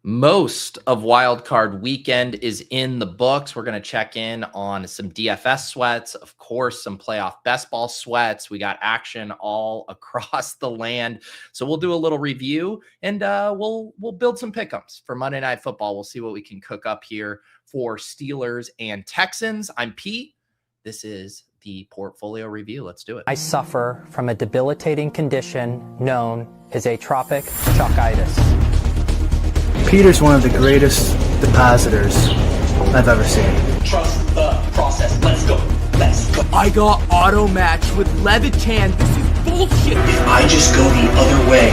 Most of wildcard weekend is in the books. We're going to check in on some DFS sweats, of course, some playoff best ball sweats. We got action all across the land. So we'll do a little review and we'll build some pick'ems for Monday Night Football. We'll see what we can cook up here for Steelers and Texans. I'm Pete. This is the portfolio review. Let's do it. I suffer from a debilitating condition known as atropic chalkitis. Peter's one of the greatest depositors I've ever seen. Trust the process. Let's go. I got auto matched with Levitan. This is bullshit. If I just go the other way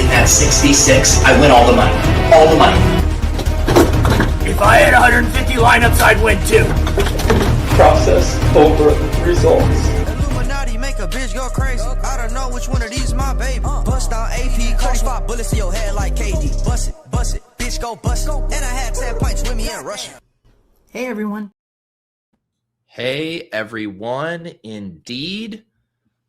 in that 6v6, I win all the money. All the money. If I had 150 lineups, I'd win too. Process over results. Illuminati make a bitch go crazy. I don't know which one of these my baby. Bust down AP, clear 5 bullets to your head like KD. Bust it, bitch go bust it. And I had 10 pints with me in Russia. Hey everyone. Hey everyone, indeed.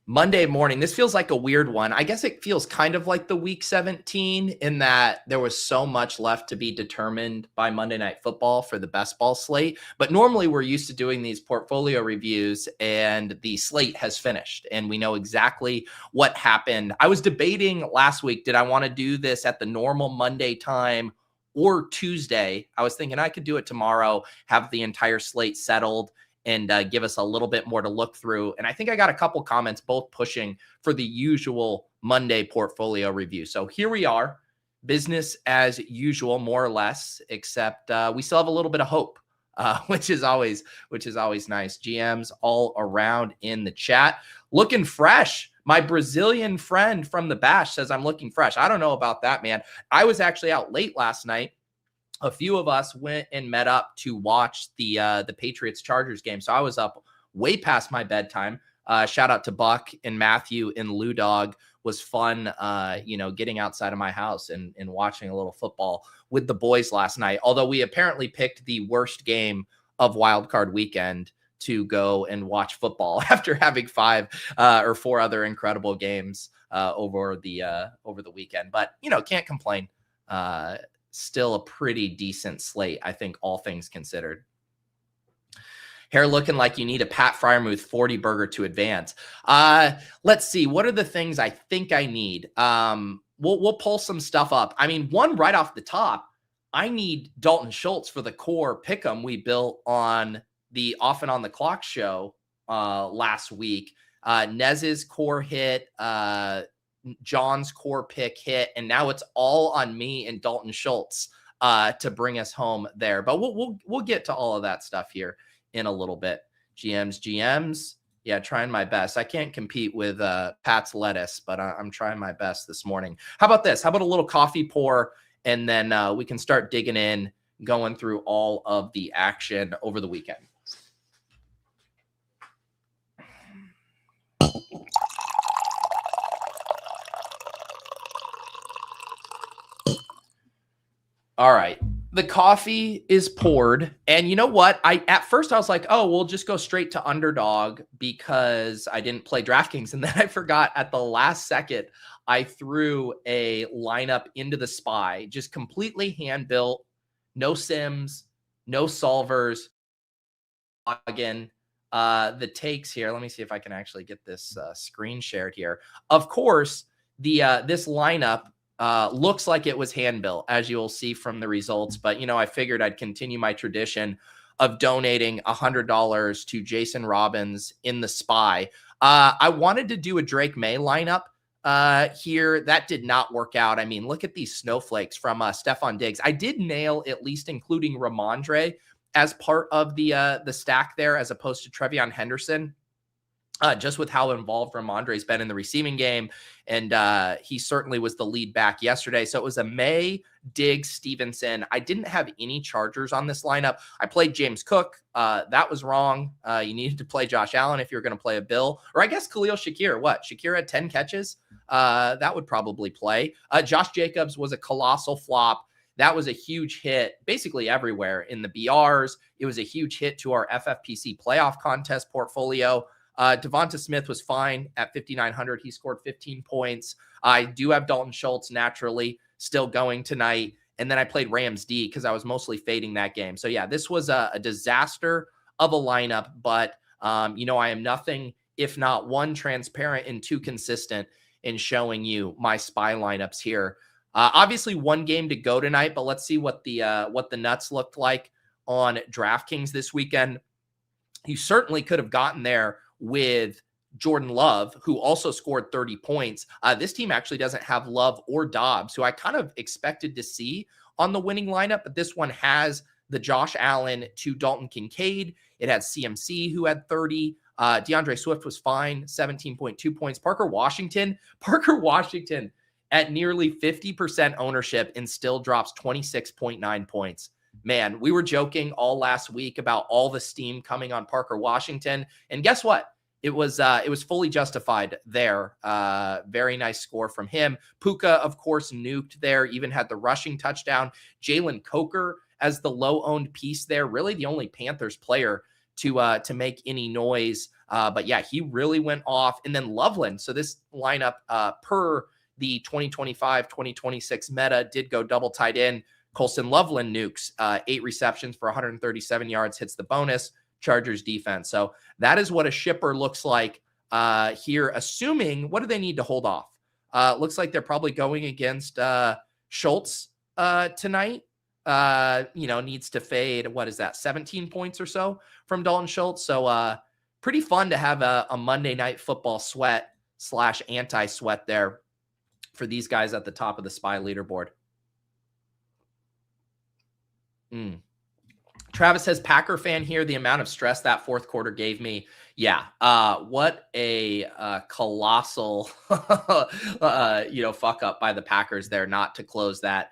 Monday morning, this feels like a weird one. I guess it feels kind of like the week 17 in that there was so much left to be determined by Monday Night Football for the best ball slate. But normally we're used to doing these portfolio reviews and the slate has finished and we know exactly what happened. I was debating last week, did I want to do this at the normal Monday time or Tuesday? I was thinking I could do it tomorrow, have the entire slate settled, and give us a little bit more to look through. And I think I got a couple comments both pushing for the usual Monday portfolio review. So here we are, business as usual, more or less, except we still have a little bit of hope, which is always nice. GMs all around in the chat. Looking fresh. My Brazilian friend from the Bash says I'm looking fresh. I don't know about that, man. I was actually out late last night. A few of us went and met up to watch the Patriots-Chargers game. So I was up way past my bedtime. Shout out to Buck and Matthew and Lou Dog. Was fun, getting outside of my house and watching a little football with the boys last night. Although we apparently picked the worst game of Wild Card Weekend to go and watch football after having 5 or 4 other incredible games over the weekend. But, can't complain. Still a pretty decent slate, I think, all things considered. Hair looking like you need a Pat Fryermuth 40 burger to advance. Let's see. What are the things I think I need? We'll pull some stuff up. I mean, one right off the top, I need Dalton Schultz for the core pick'em we built on the Off and On the Clock show last week. Nez's core hit, John's core pick hit, and now it's all on me and Dalton Schultz to bring us home there. But we'll get to all of that stuff here in a little bit. GMs, yeah, trying my best. I can't compete with Pat's lettuce, but I'm trying my best this morning. How about this? How about a little coffee pour, and then we can start digging in, going through all of the action over the weekend. All right. The coffee is poured. And you know what? At first I was like, oh, we'll just go straight to Underdog because I didn't play DraftKings. And then I forgot at the last second, I threw a lineup into the SPY, just completely hand built, no sims, no solvers. Again, the takes here. Let me see if I can actually get this screen shared here. Of course, this lineup looks like it was hand built, as you'll see from the results. But, I figured I'd continue my tradition of donating $100 to Jason Robbins in the SPY. I wanted to do a Drake May lineup here. That did not work out. I mean, look at these snowflakes from Stephon Diggs. I did nail at least including Ramondre as part of the stack there, as opposed to Trevion Henderson. Just with how involved Ramondre's been in the receiving game. And he certainly was the lead back yesterday. So it was a May, Diggs, Stevenson. I didn't have any Chargers on this lineup. I played James Cook. That was wrong. You needed to play Josh Allen if you're going to play a Bill. Or I guess Khalil Shakir. What? Shakir had 10 catches? That would probably play. Josh Jacobs was a colossal flop. That was a huge hit basically everywhere in the BRs. It was a huge hit to our FFPC playoff contest portfolio. Devonta Smith was fine at 5,900. He scored 15 points. I do have Dalton Schultz naturally still going tonight. And then I played Rams D because I was mostly fading that game. So yeah, this was a disaster of a lineup, but you know, I am nothing if not one, transparent, and two, consistent in showing you my SPY lineups here. Obviously one game to go tonight, but let's see what the nuts looked like on DraftKings this weekend. You certainly could have gotten there with Jordan Love, who also scored 30 points. This team actually doesn't have Love or Dobbs, who I kind of expected to see on the winning lineup, but this one has the Josh Allen to Dalton Kincaid. It had CMC, who had 30. DeAndre Swift was fine, 17.2 points. Parker Washington at nearly 50% ownership and still drops 26.9 points. Man, we were joking all last week about all the steam coming on Parker Washington. And guess what? It was fully justified there. Very nice score from him. Puka, of course, nuked there, even had the rushing touchdown. Jalen Coker as the low-owned piece there, really the only Panthers player to make any noise. But yeah, he really went off. And then Loveland. So this lineup per the 2025-2026 meta did go double tight end. Colson Loveland nukes 8 receptions for 137 yards, hits the bonus. Chargers defense. So that is what a shipper looks like here, assuming, what do they need to hold off? Looks like they're probably going against Schultz tonight. Needs to fade, what is that, 17 points or so from Dalton Schultz. So pretty fun to have a Monday Night Football sweat / anti-sweat there for these guys at the top of the SPY leaderboard. Travis says, Packer fan here, the amount of stress that fourth quarter gave me. Yeah. What a colossal, fuck up by the Packers there not to close that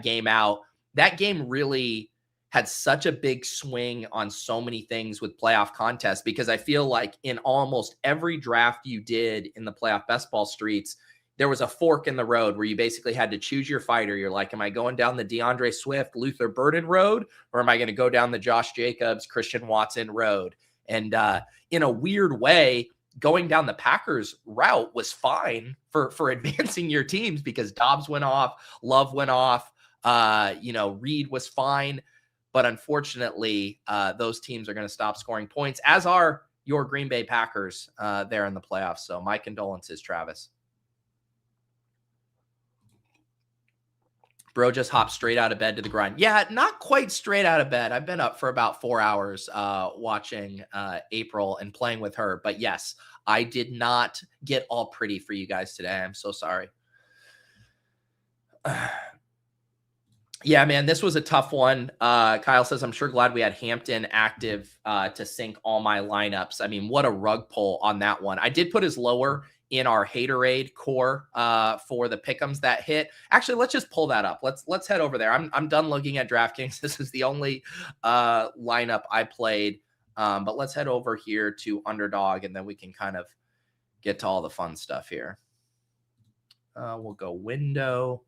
game out. That game really had such a big swing on so many things with playoff contests, because I feel like in almost every draft you did in the playoff best ball streets, there was a fork in the road where you basically had to choose your fighter. You're like, am I going down the DeAndre Swift, Luther Burden road, or am I going to go down the Josh Jacobs, Christian Watson road? And in a weird way, going down the Packers route was fine for advancing your teams, because Dobbs went off, Love went off, Reed was fine. But unfortunately, those teams are going to stop scoring points, as are your Green Bay Packers there in the playoffs. So my condolences, Travis. Bro just hopped straight out of bed to the grind. Yeah, not quite straight out of bed. I've been up for about 4 hours watching April and playing with her. But yes, I did not get all pretty for you guys today. I'm so sorry. Yeah, man, this was a tough one. Kyle says, I'm sure glad we had Hampton active to sync all my lineups. I mean, what a rug pull on that one. I did put his lower in our Haterade core for the pick'ems that hit. Actually, let's just pull that up. Let's head over there. I'm done looking at DraftKings. This is the only lineup I played. But let's head over here to Underdog, and then we can kind of get to all the fun stuff here. We'll go window,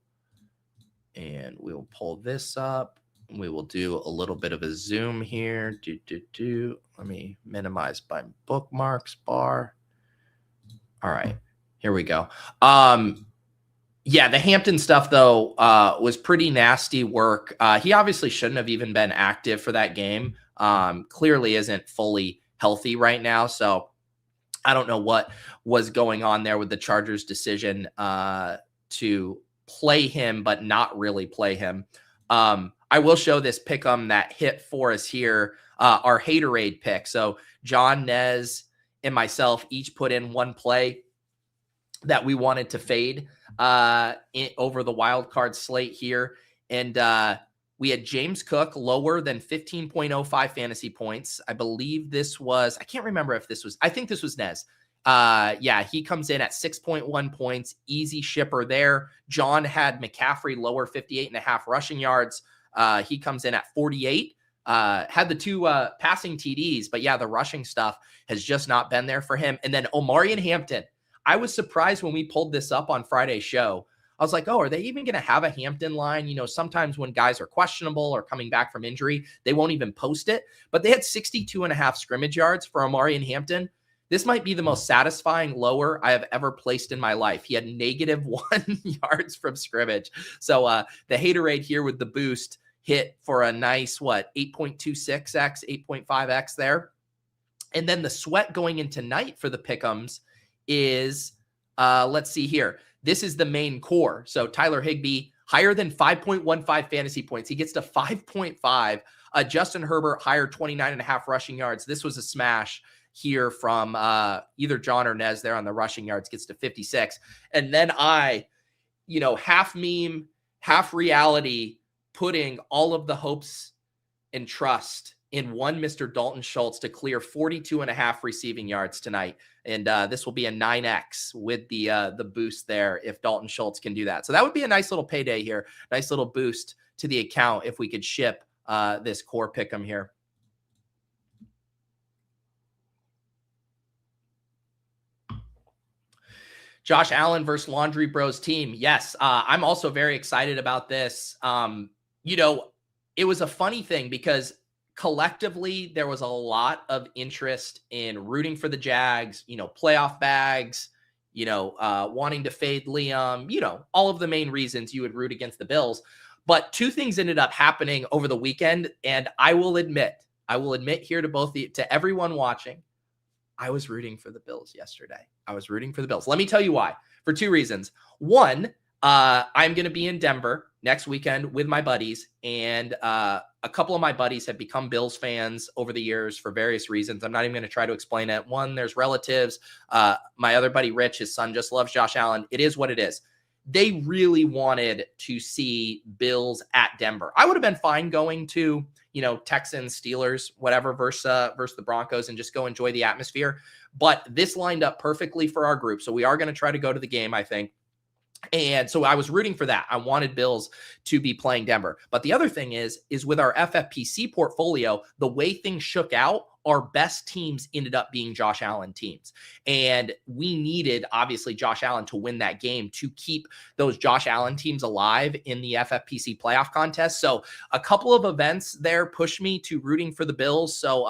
and we'll pull this up. We will do a little bit of a zoom here. Let me minimize my bookmarks bar. All right, here we go. Yeah, the Hampton stuff, though, was pretty nasty work. He obviously shouldn't have even been active for that game. Clearly isn't fully healthy right now. So I don't know what was going on there with the Chargers' decision to play him, but not really play him. I will show this pick'em that hit for us here, our Haterade pick. So John, Nez, and myself each put in one play that we wanted to fade over the wild card slate here. And we had James Cook lower than 15.05 fantasy points. I believe this was, I can't remember if this was, I think this was Nez. Yeah, he comes in at 6.1 points, easy shipper there. John had McCaffrey lower 58.5 rushing yards. He comes in at 48. Had the 2 passing TDs, but yeah, the rushing stuff has just not been there for him. And then Omari and Hampton. I was surprised when we pulled this up on Friday's show. I was like, oh, are they even going to have a Hampton line? You know, sometimes when guys are questionable or coming back from injury, they won't even post it. But they had 62.5 scrimmage yards for Omari and Hampton. This might be the most satisfying lower I have ever placed in my life. He had -1 yards from scrimmage. So the Haterade here with the boost hit for a nice, 8.26x, 8.5x there. And then the sweat going into night for the pick'ems is, let's see here. This is the main core. So Tyler Higbee, higher than 5.15 fantasy points. He gets to 5.5. Justin Herbert, higher 29.5 rushing yards. This was a smash here from either John or Nez there on the rushing yards, gets to 56. And then I, half meme, half reality, putting all of the hopes and trust in one Mr. Dalton Schultz to clear 42.5 receiving yards tonight. And this will be a 9x with the boost there if Dalton Schultz can do that. So that would be a nice little payday here. Nice little boost to the account if we could ship this core pick'em here. Josh Allen versus Laundry Bros team. Yes, I'm also very excited about this. It was a funny thing because collectively there was a lot of interest in rooting for the Jags, playoff bags, wanting to fade Liam, all of the main reasons you would root against the Bills. But two things ended up happening over the weekend. And I will admit here to everyone watching, I was rooting for the Bills yesterday. I was rooting for the Bills. Let me tell you why. For two reasons. One, I'm going to be in Denver next weekend with my buddies, and a couple of my buddies have become Bills fans over the years for various reasons. I'm not even going to try to explain it. One, there's relatives. My other buddy, Rich, his son just loves Josh Allen. It is what it is. They really wanted to see Bills at Denver. I would have been fine going to, Texans, Steelers, whatever, versus the Broncos and just go enjoy the atmosphere. But this lined up perfectly for our group. So we are going to try to go to the game, I think. And so I was rooting for that. I wanted Bills to be playing Denver. But the other thing is with our FFPC portfolio, the way things shook out, our best teams ended up being Josh Allen teams. And we needed, obviously, Josh Allen to win that game to keep those Josh Allen teams alive in the FFPC playoff contest. So a couple of events there pushed me to rooting for the Bills. So,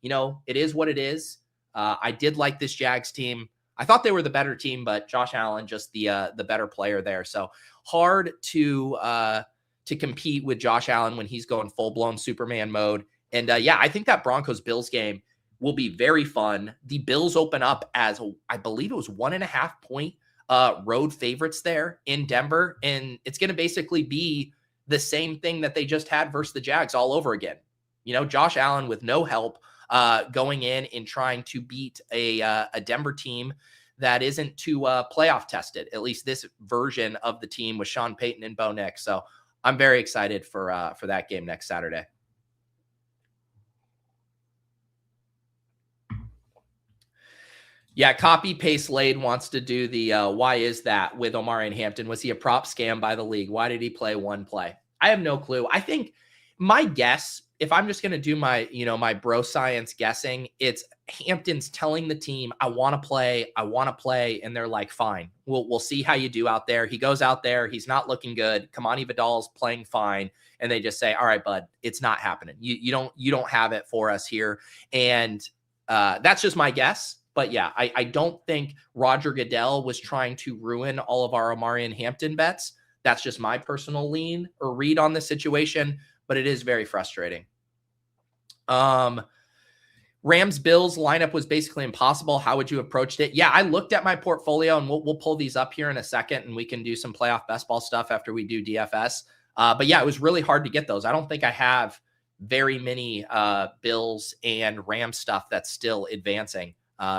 it is what it is. I did like this Jags team. I thought they were the better team, but Josh Allen, just the better player there. So hard to compete with Josh Allen when he's going full-blown Superman mode. And I think that Broncos-Bills game will be very fun. The Bills open up as, I believe it was 1.5 point road favorites there in Denver. And it's going to basically be the same thing that they just had versus the Jags all over again. Josh Allen with no help going in and trying to beat a Denver team that isn't too playoff tested, at least this version of the team with Sean Payton and Bo Nix. So I'm very excited for that game next Saturday. Yeah, copy paste Lade wants to do the why is that with Omarion Hampton? Was he a prop scam by the league? Why did he play one play? I have no clue. I think my guess, if I'm just going to do my, my bro science guessing, it's Hampton's telling the team, I want to play. And they're like, fine, we'll see how you do out there. He goes out there. He's not looking good. Kamani Vidal's playing fine. And they just say, all right, bud, it's not happening. You don't have it for us here. And that's just my guess. But yeah, I don't think Roger Goodell was trying to ruin all of our Omarion Hampton bets. That's just my personal lean or read on the situation, but it is very frustrating. Rams Bills lineup was basically impossible. How would you approach it? Yeah, I looked at my portfolio, and we'll pull these up here in a second, and we can do some playoff best ball stuff after we do DFS. But yeah, it was really hard to get those. I don't think I have very many Bills and Rams stuff that's still advancing.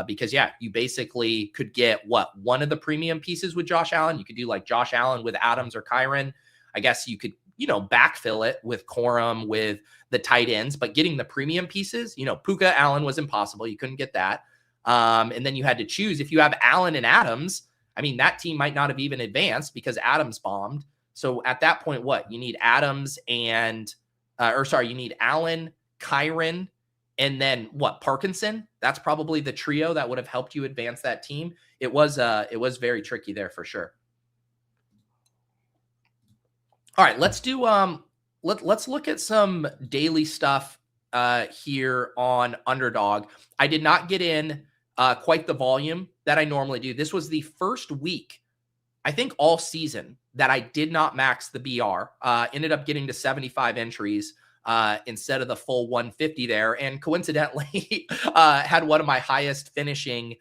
Because you basically could get one of the premium pieces with Josh Allen. You could do like Josh Allen with Adams or Kyron. I guess you could, backfill it with Corum, with the tight ends, but getting the premium pieces, Puka Allen was impossible. You couldn't get that. And then you had to choose if you have Allen and Adams. I mean, that team might not have even advanced because Adams bombed. So at that point, you need Adams and, you need Allen, Kyron, and then Parkinson. That's probably the trio that would have helped you advance that team. It was very tricky there for sure. All right, let's do let's look at some daily stuff here on Underdog. I did not get in quite the volume that I normally do. This was the first week, I think all season, that I did not max the BR. Ended up getting to 75 entries instead of the full 150 there. And coincidentally, had one of my highest finishing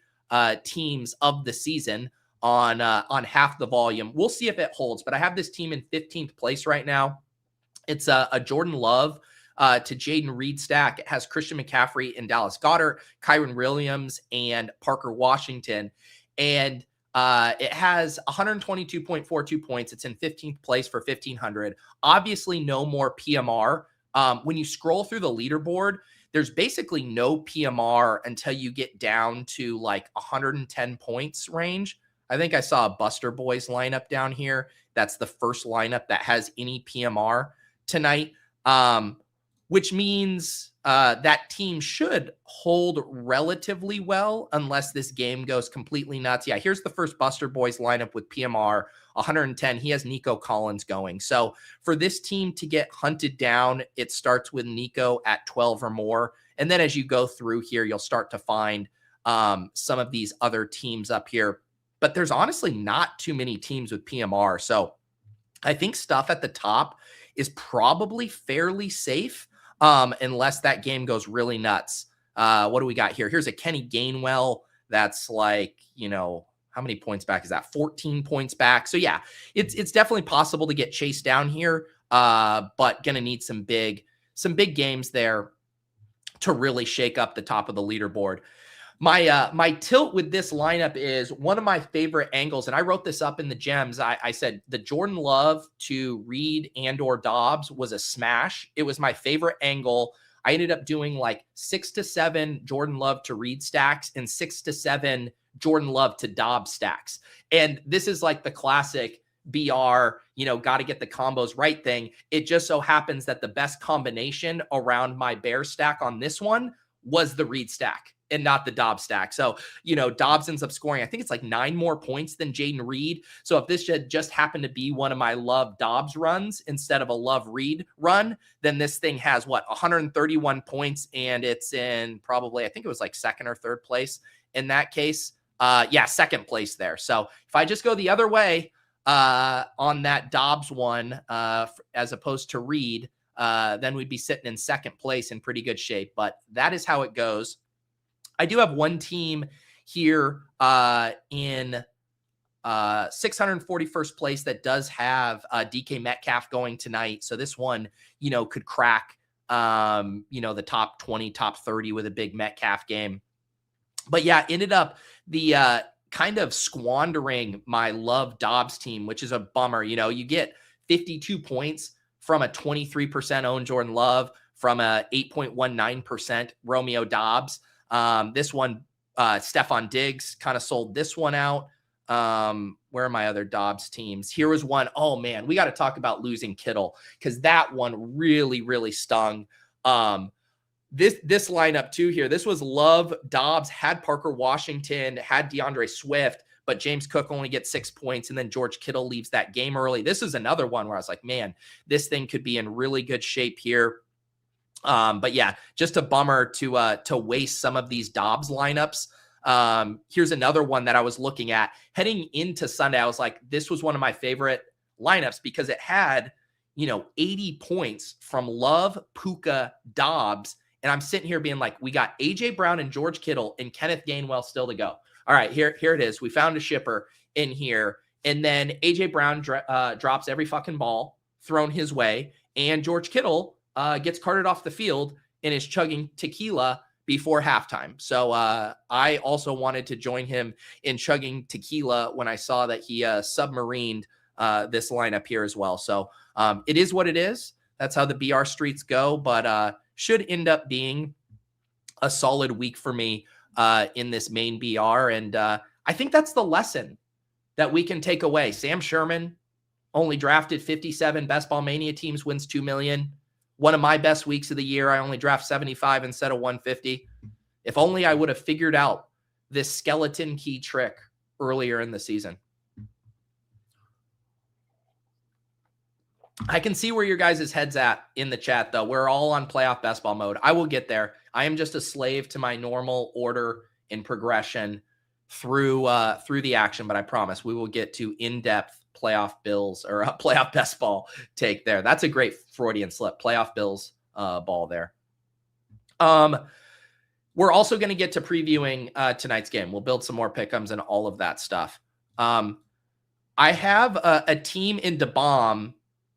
teams of the season on half the volume. We'll see if it holds, but I have this team in 15th place right now. It's a Jordan Love to Jaden Reed stack. It has Christian McCaffrey and Dallas Goedert, Kyron Williams, and Parker Washington. And it has 122.42 points. It's in 15th place for 1,500. Obviously, no more PMR. When you scroll through the leaderboard, there's basically no PMR until you get down to like 110 points range. I think I saw a Buster Boys lineup down here. That's the first lineup that has any PMR tonight, which means that team should hold relatively well unless this game goes completely nuts. Yeah, here's the first Buster Boys lineup with PMR 110. He has Nico Collins going. So for this team to get hunted down, it starts with Nico at 12 or more. And then as you go through here, you'll start to find some of these other teams up here. But there's honestly not too many teams with PMR. So I think stuff at the top is probably fairly safe unless that game goes really nuts. What do we got here? Here's a Kenny Gainwell. That's like, how many points back is that? 14 points back. So yeah, it's definitely possible to get chased down here, but gonna need some big games there to really shake up the top of the leaderboard. My tilt with this lineup is one of my favorite angles, and I wrote this up in the gems. I said the Jordan Love to Reed and or Dobbs was a smash. It was my favorite angle. I ended up doing like 6 to 7 Jordan Love to Reed stacks and 6 to 7 Jordan Love to Dobbs stacks. And this is like the classic BR, got to get the combos right thing. It just so happens that the best combination around my bear stack on this one was the Reed stack and not the Dobbs stack. So, Dobbs ends up scoring, I think it's like 9 more points than Jaden Reed. So if this had just happened to be one of my Love Dobbs runs instead of a Love Reed run, then this thing has 131 points, and it's in probably, I think it was like second or third place in that case. Second place there. So if I just go the other way on that Dobbs one, as opposed to Reed, then we'd be sitting in second place in pretty good shape. But that is how it goes. I do have one team here in 641st place that does have DK Metcalf going tonight. So this one, could crack, the top 20, top 30 with a big Metcalf game. But yeah, ended up the kind of squandering my Love Dobbs team, which is a bummer. You get 52 points from a 23% owned Jordan Love, from a 8.19% Romeo Dobbs. This one, Stephon Diggs kind of sold this one out. Where are my other Dobbs teams? Here was one. Oh man, we got to talk about losing Kittle, because that one really, really stung. This lineup too here, this was Love Dobbs, had Parker Washington, had DeAndre Swift, but James Cook only gets 6 points, and then George Kittle leaves that game early. This is another one where I was like, man, this thing could be in really good shape here. But yeah, just a bummer to waste some of these Dobbs lineups. Here's another one that I was looking at heading into Sunday. I was like, this was one of my favorite lineups because it had, 80 points from Love, Puka, Dobbs. And I'm sitting here being like, we got AJ Brown and George Kittle and Kenneth Gainwell still to go. All right, here it is. We found a shipper in here. And then AJ Brown drops every fucking ball thrown his way. And George Kittle gets carted off the field and is chugging tequila before halftime. So I also wanted to join him in chugging tequila when I saw that he submarined this lineup here as well. So it is what it is. That's how the BR streets go, but should end up being a solid week for me in this main BR. And I think that's the lesson that we can take away. Sam Sherman only drafted 57 Best Ball Mania teams, wins $2 million. One of my best weeks of the year. I only draft 75 instead of 150. If only I would have figured out this skeleton key trick earlier in the season. I can see where your guys' head's at in the chat, though. We're all on playoff best ball mode. I will get there. I am just a slave to my normal order in progression through the action, but I promise we will get to in-depth playoff Bills or playoff best ball take there. That's a great Freudian slip. Playoff Bills ball there. We're also going to get to previewing tonight's game. We'll build some more pick'ems and all of that stuff. I have a team in DeBomb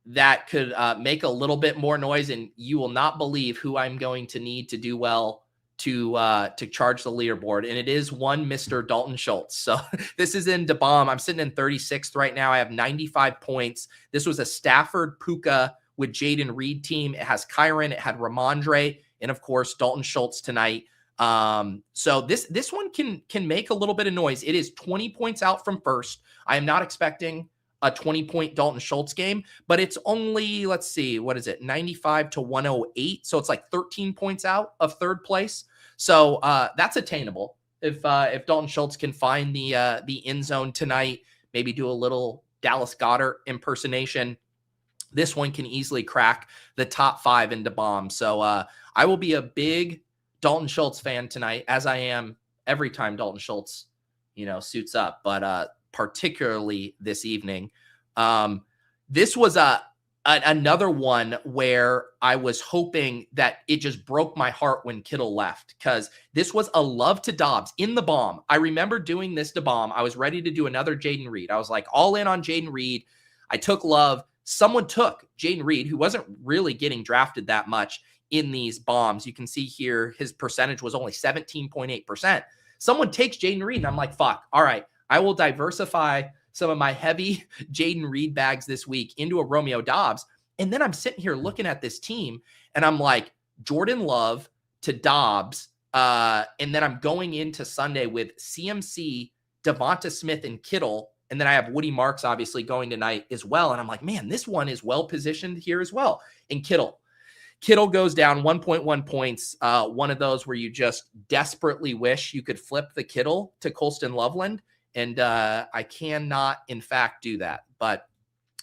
that could make a little bit more noise, and you will not believe who I'm going to need to do well to charge the leaderboard. And it is one Mr. Dalton Schultz. So this is in DeBomb. I'm sitting in 36th right now. I have 95 points. This was a Stafford Puka with Jaden Reed team. It has Kyron, it had Ramondre, and of course Dalton Schultz tonight. So this one can make a little bit of noise. It is 20 points out from first. I am not expecting a 20-point Dalton Schultz game, but it's only, let's see, what is it, 95 to 108. So it's like 13 points out of third place. So that's attainable if Dalton Schultz can find the end zone tonight, maybe do a little Dallas Goedert impersonation. This one can easily crack the top 5 into bomb. So I will be a big Dalton Schultz fan tonight, as I am every time Dalton Schultz, suits up, but particularly this evening. This was another one where I was hoping that it just broke my heart when Kittle left, because this was a love to Dobbs in the bomb. I remember doing this to bomb. I was ready to do another Jaden Reed. I was like all in on Jaden Reed. I took Love. Someone took Jaden Reed, who wasn't really getting drafted that much in these bombs. You can see here his percentage was only 17.8%. Someone takes Jaden Reed, and I'm like, fuck, all right, I will diversify some of my heavy Jaden Reed bags this week into a Romeo Dobbs. And then I'm sitting here looking at this team, and I'm like, Jordan Love to Dobbs. And then I'm going into Sunday with CMC, Devonta Smith, and Kittle. And then I have Woody Marks obviously going tonight as well. And I'm like, man, this one is well positioned here as well. And Kittle goes down 1.1 points. One of those where you just desperately wish you could flip the Kittle to Colston Loveland. And I cannot, in fact, do that. But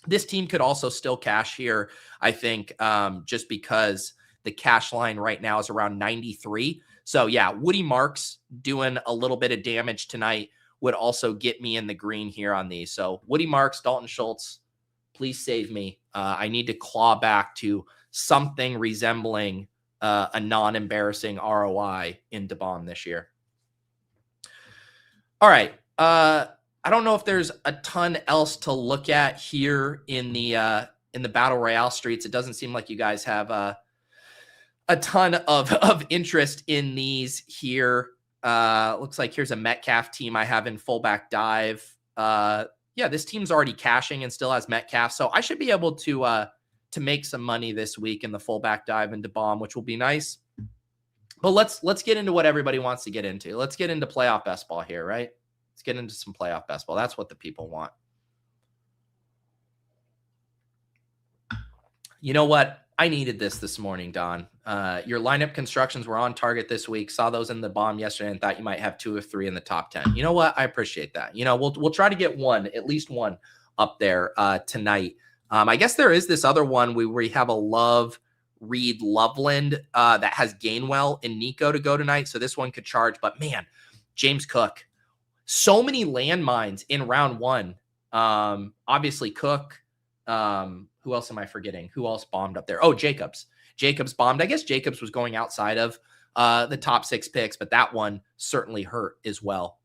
this team could also still cash here, I think, just because the cash line right now is around 93. So, yeah, Woody Marks doing a little bit of damage tonight would also get me in the green here on these. So, Woody Marks, Dalton Schultz, please save me. I need to claw back to something resembling a non-embarrassing ROI in DeBomb this year. All right. I don't know if there's a ton else to look at here in the Battle Royale streets. It doesn't seem like you guys have a ton of interest in these here. Looks like here's a Metcalf team I have in fullback dive. Yeah, this team's already cashing and still has Metcalf, so I should be able to make some money this week in the fullback dive into bomb, which will be nice. But let's get into what everybody wants to get into. Let's get into playoff best ball here, right? Let's get into some playoff best ball. That's what the people want. You know what? I needed this morning, Don. Your lineup constructions were on target this week. Saw those in the bomb yesterday and thought you might have 2 or 3 in the top 10. You know what? I appreciate that. We'll try to get at least one up there tonight. I guess there is this other one where we have a Love Reed Loveland that has Gainwell and Nico to go tonight. So this one could charge. But man, James Cook, so many landmines in round 1. Obviously Cook. Who else am I forgetting? Who else bombed up there? Oh, Jacobs. Jacobs bombed. I guess Jacobs was going outside of the top 6 picks, but that one certainly hurt as well.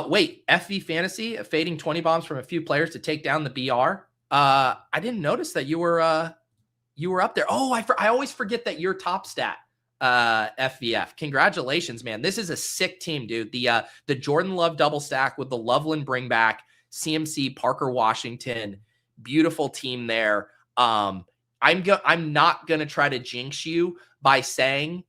Wait, FV Fantasy fading 20 bombs from a few players to take down the BR. I didn't notice that you were up there. Oh, I always forget that you're top stat. FVF. Congratulations, man. This is a sick team, dude. The Jordan Love double stack with the Loveland bring back, CMC, Parker Washington, beautiful team there. I'm not going to try to jinx you by saying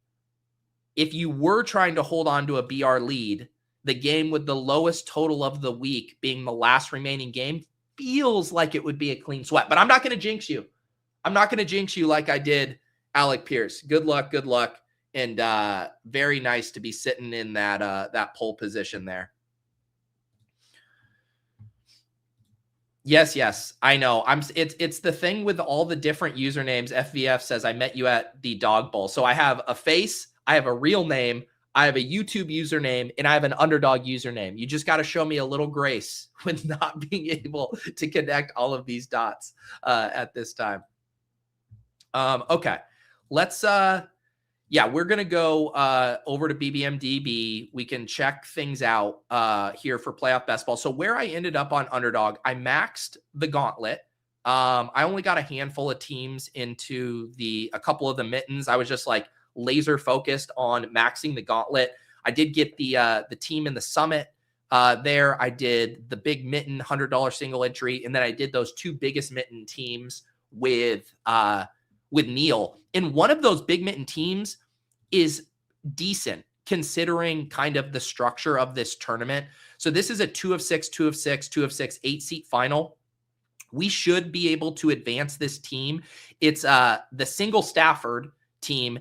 if you were trying to hold on to a BR lead, the game with the lowest total of the week being the last remaining game feels like it would be a clean sweat, but I'm not going to jinx you. I'm not going to jinx you like I did Alec Pierce. Good luck. And very nice to be sitting in that pole position there. Yes, I know. It's the thing with all the different usernames. FVF says I met you at the Dog Bowl. So I have a face, I have a real name, I have a YouTube username, and I have an Underdog username. You just got to show me a little grace with not being able to connect all of these dots at this time. Okay, let's we're going to go over to BBMDB. We can check things out here for playoff best ball. So where I ended up on Underdog, I maxed the gauntlet. I only got a handful of teams into a couple of the mittens. I was just like laser focused on maxing the gauntlet. I did get the team in the summit there. I did the big mitten $100 single entry, and then I did those 2 biggest mitten teams with Neil. And one of those big mitten teams is decent considering kind of the structure of this tournament. So this is a 2 of 6, 2 of 6, 2 of 6, 8-seat final. We should be able to advance this team. It's the single Stafford team.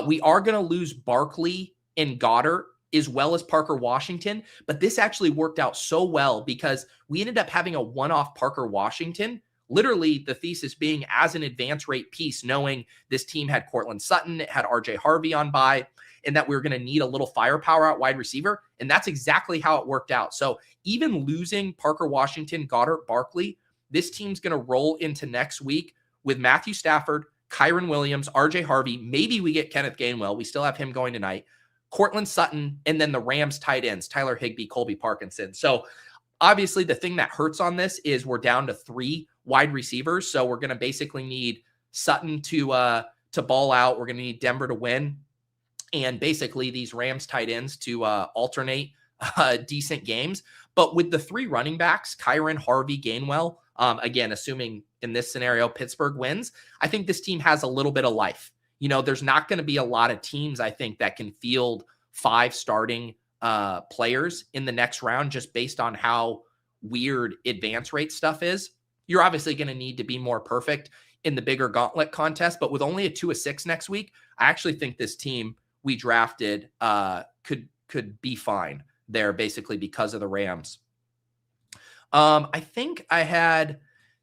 We are going to lose Barkley and Goddard as well as Parker Washington, but this actually worked out so well because we ended up having a one-off Parker Washington. Literally, the thesis being as an advance rate piece, knowing this team had Cortland Sutton, it had RJ Harvey on bye, and that we were going to need a little firepower at wide receiver. And that's exactly how it worked out. So even losing Parker Washington, Goddard, Barkley, this team's going to roll into next week with Matthew Stafford, Kyron Williams, RJ Harvey. Maybe we get Kenneth Gainwell. We still have him going tonight. Cortland Sutton, and then the Rams tight ends, Tyler Higbee, Colby Parkinson. So obviously the thing that hurts on this is we're down to 3 wide receivers. So we're going to basically need Sutton to ball out. We're going to need Denver to win. And basically these Rams tight ends to alternate decent games. But with the 3 running backs, Kyron, Harvey, Gainwell, again, assuming in this scenario, Pittsburgh wins, I think this team has a little bit of life. You know, there's not going to be a lot of teams, I think, that can field 5 starting players in the next round just based on how weird advance rate stuff is. You're obviously going to need to be more perfect in the bigger gauntlet contest, but with only a 2 of 6 next week, I actually think this team we drafted could be fine there basically because of the Rams. I think I had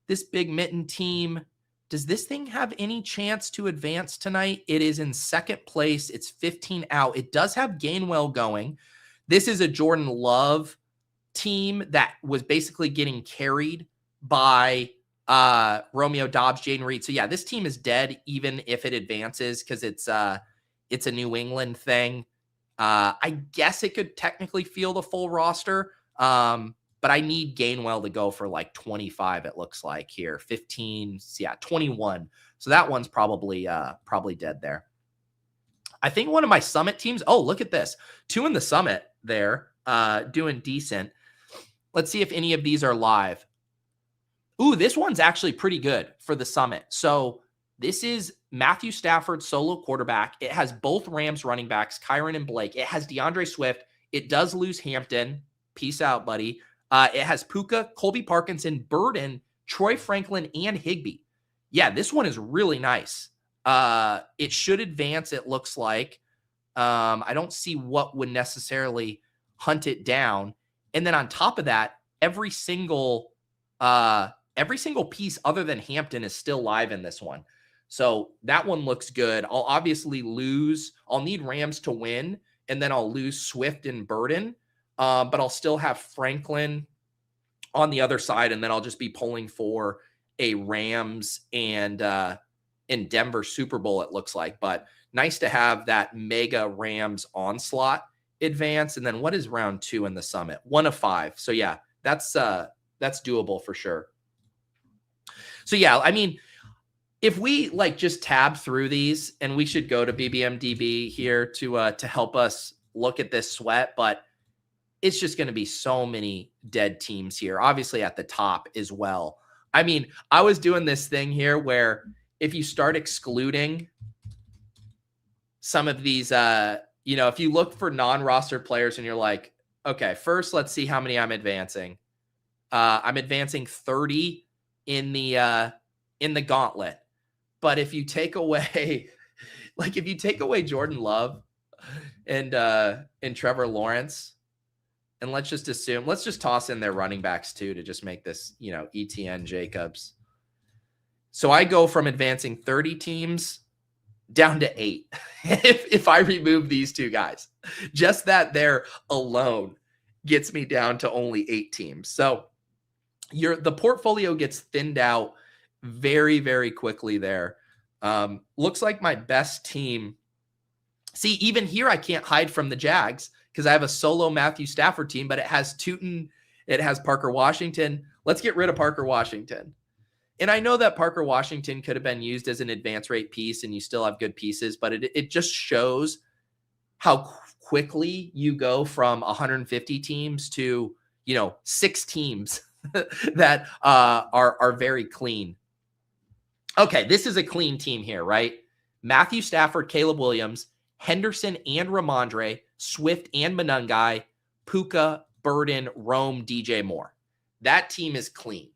this big mitten team. Does this thing have any chance to advance tonight? It is in second place. It's 15 out. It does have Gainwell going. This is a Jordan Love team that was basically getting carried by Romeo Doubs, Jaden Reed. So yeah, this team is dead even if it advances because it's a New England thing. I guess it could technically field a full roster. But I need Gainwell to go for like 25, it looks like here. 15, yeah, 21. So that one's probably dead there. I think one of my summit teams, oh, look at this. 2 in the summit there, doing decent. Let's see if any of these are live. Ooh, this one's actually pretty good for the summit. So this is Matthew Stafford, solo quarterback. It has both Rams running backs, Kyron and Blake. It has DeAndre Swift. It does lose Hampton. Peace out, buddy. It has Puka, Colby Parkinson, Burden, Troy Franklin, and Higbee. Yeah, this one is really nice. It should advance, it looks like. I don't see what would necessarily hunt it down. And then on top of that, every single piece other than Hampton is still live in this one. So that one looks good. I'll obviously lose. I'll need Rams to win, and then I'll lose Swift and Burden. But I'll still have Franklin on the other side, and then I'll just be pulling for a Rams and Denver Super Bowl, it looks like. But nice to have that mega Rams onslaught advance. And then what is round 2 in the summit? 1 of 5. So yeah, that's doable for sure. So yeah, I mean, if we like just tab through these, and we should go to BBMDB here to help us look at this sweat, but it's just going to be so many dead teams here, obviously at the top as well. I mean, I was doing this thing here where if you start excluding some of these, if you look for non-roster players and you're like, okay, first let's see how many I'm advancing. I'm advancing 30 in the gauntlet. But if you take away, Jordan Love and Trevor Lawrence, and let's just toss in their running backs too to just make this, ETN Jacobs. So I go from advancing 30 teams down to 8 if I remove these 2 guys. Just that there alone gets me down to only 8 teams. So the portfolio gets thinned out very, very quickly there. Looks like my best team. See, even here, I can't hide from the Jags because I have a solo Matthew Stafford team, but it has Tootin, it has Parker Washington. Let's get rid of Parker Washington. And I know that Parker Washington could have been used as an advance rate piece and you still have good pieces, but it just shows how quickly you go from 150 teams to, 6 teams that are very clean. Okay, this is a clean team here, right? Matthew Stafford, Caleb Williams, Henderson and Ramondre, Swift and Monungai, Puka, Burden, Rome, DJ Moore. That team is clean.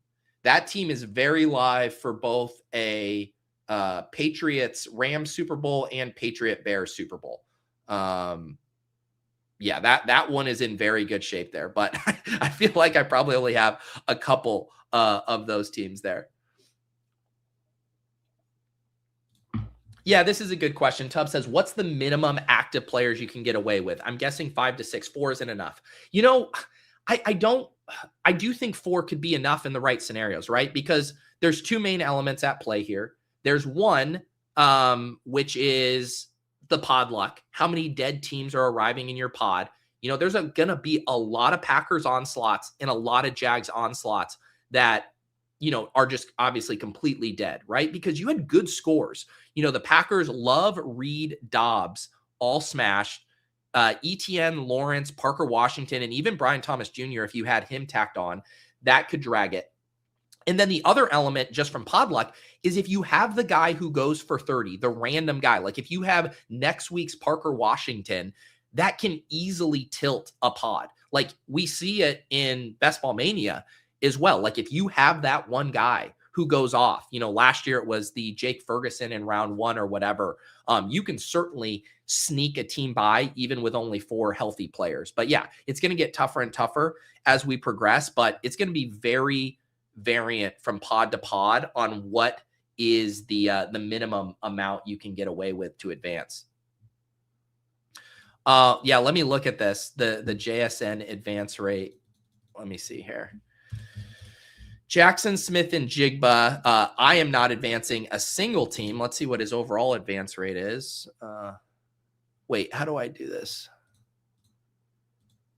That team is very live for both a Patriots-Rams Super Bowl and Patriot-Bears Super Bowl. Yeah, that one is in very good shape there. But I feel like I probably only have a couple of those teams there. Yeah, this is a good question. Tubb says, what's the minimum active players you can get away with? I'm guessing 5 to 6. 4 isn't enough. I do think 4 could be enough in the right scenarios, right? Because there's 2 main elements at play here. There's one, which is the pod luck. How many dead teams are arriving in your pod? There's going to be a lot of Packers onslaughts and a lot of Jags onslaughts that, are just obviously completely dead, right? Because you had good scores. The Packers love Reed, Dobbs, all smashed. ETN, Lawrence, Parker Washington, and even Brian Thomas Jr., if you had him tacked on, that could drag it. And then the other element just from pod luck is if you have the guy who goes for 30, the random guy, like if you have next week's Parker Washington, that can easily tilt a pod. Like we see it in Best Ball Mania as well. Like if you have that one guy who goes off, last year it was the Jake Ferguson in round 1 or whatever. You can certainly sneak a team by even with only 4 healthy players. But yeah, it's going to get tougher and tougher as we progress, but it's going to be very variant from pod to pod on what is the minimum amount you can get away with to advance. Yeah, let me look at this. The JSN advance rate. Let me see here. Jackson Smith and Jigba. I am not advancing a single team. Let's see what his overall advance rate is. Wait, how do I do this?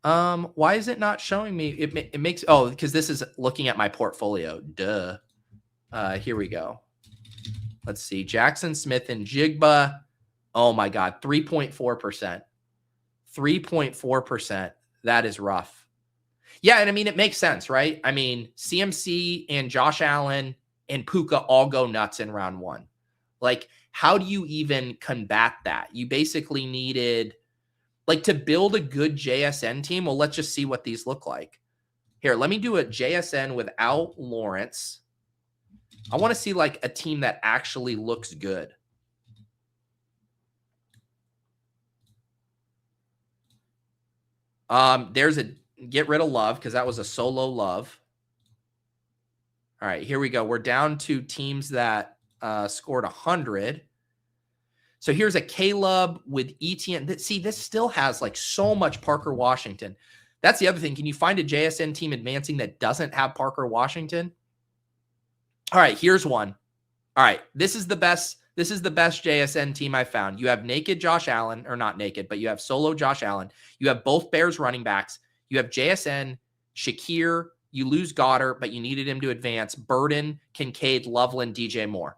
Why is it not showing me? It makes, because this is looking at my portfolio. Duh. Here we go. Let's see. Jackson Smith and Jigba. Oh my God. 3.4%. 3.4%. That is rough. Yeah, and I mean, it makes sense, right? I mean, CMC and Josh Allen and Puka all go nuts in round 1. Like, how do you even combat that? You basically needed, to build a good JSN team. Well, let's just see what these look like. Here, let me do a JSN without Lawrence. I want to see, a team that actually looks good. There's a get rid of Love because that was a solo Love. All right, here we go. We're down to teams that scored 100. So here's a Caleb with ETN. See, this still has so much Parker Washington. That's the other thing. Can you find a JSN team advancing that doesn't have Parker Washington? All right, here's one. All right, this is the best JSN team I found. You have naked Josh Allen, or not naked, but you have solo Josh Allen. You have both Bears running backs. You have JSN, Shakir. You lose Goddard, but you needed him to advance. Burden, Kincaid, Loveland, DJ Moore.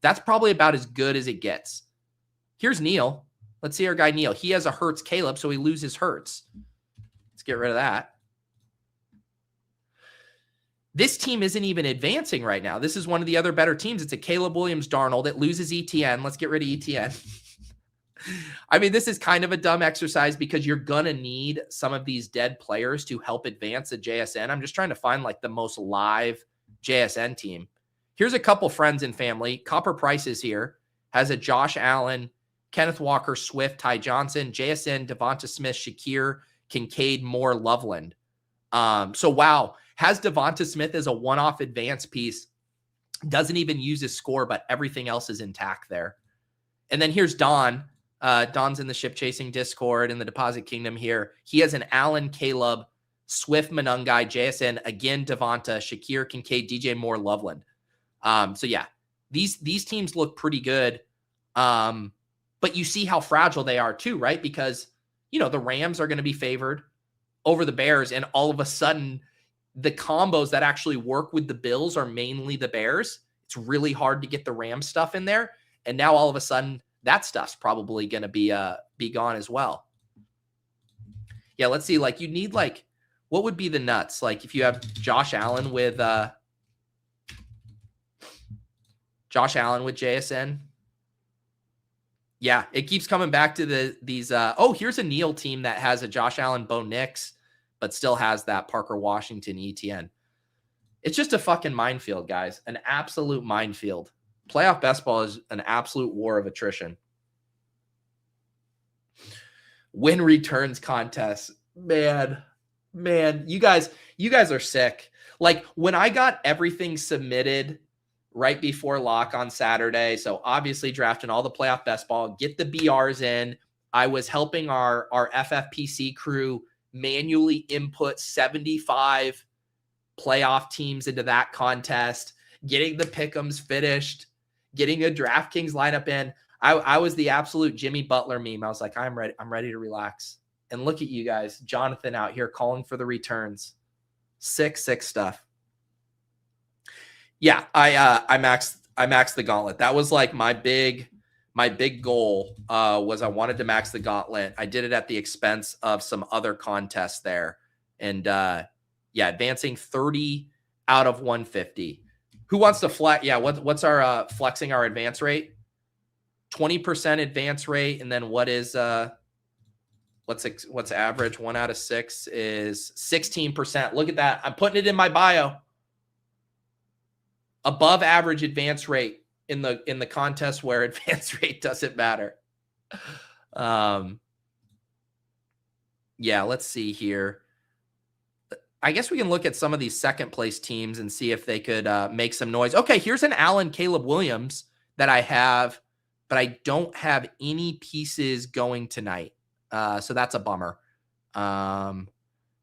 That's probably about as good as it gets. Here's Neil. Let's see our guy Neil. He has a Hurts Caleb, so he loses Hurts. Let's get rid of that. This team isn't even advancing right now. This is one of the other better teams. It's a Caleb Williams Darnold. It loses ETN. Let's get rid of ETN. I mean, this is kind of a dumb exercise because you're going to need some of these dead players to help advance a JSN. I'm just trying to find the most live JSN team. Here's a couple friends and family. Copper Price is here. Has a Josh Allen, Kenneth Walker, Swift, Ty Johnson, JSN, Devonta Smith, Shakir, Kincaid, Moore, Loveland. So, wow. Has Devonta Smith as a one-off advance piece. Doesn't even use his score, but everything else is intact there. And then here's Don. Don's in the Ship Chasing Discord in the Deposit Kingdom here. He has an Allen, Caleb, Swift, Monungai, JSN, again, Devonta, Shakir, Kincaid, DJ Moore, Loveland. So yeah, these teams look pretty good. But you see how fragile they are too, right? Because, the Rams are going to be favored over the Bears, and all of a sudden the combos that actually work with the Bills are mainly the Bears. It's really hard to get the Rams stuff in there. And now all of a sudden that stuff's probably going to be gone as well. Yeah. Let's see. Like, you need, like, what would be the nuts? Like, if you have Josh Allen with JSN. Yeah, it keeps coming back to these. Here's a Neil team that has a Josh Allen, Bo Nix, but still has that Parker Washington ETN. It's just a fucking minefield, guys. An absolute minefield. Playoff best ball is an absolute war of attrition. Win returns contest. Man, you guys are sick. Like, when I got everything submitted right before lock on Saturday, so obviously drafting all the playoff best ball, get the BRs in. I was helping our FFPC crew manually input 75 playoff teams into that contest, getting the pick'ems finished, getting a DraftKings lineup in. I was the absolute Jimmy Butler meme. I was like, I'm ready to relax. And look at you guys, Jonathan out here calling for the returns. Sick stuff. Yeah, I maxed the gauntlet. That was like my big goal was I wanted to max the gauntlet. I did it at the expense of some other contests there. And advancing 30 out of 150. Who wants to flex? Yeah, what's our flexing our advance rate? 20% advance rate, and then what is what's average? 1 out of 6 is 16%. Look at that. I'm putting it in my bio. Above average advance rate in the contest where advance rate doesn't matter. Yeah, let's see here. I guess we can look at some of these second place teams and see if they could make some noise. Okay, here's an Allen Caleb Williams that I have, but I don't have any pieces going tonight. So that's a bummer. Do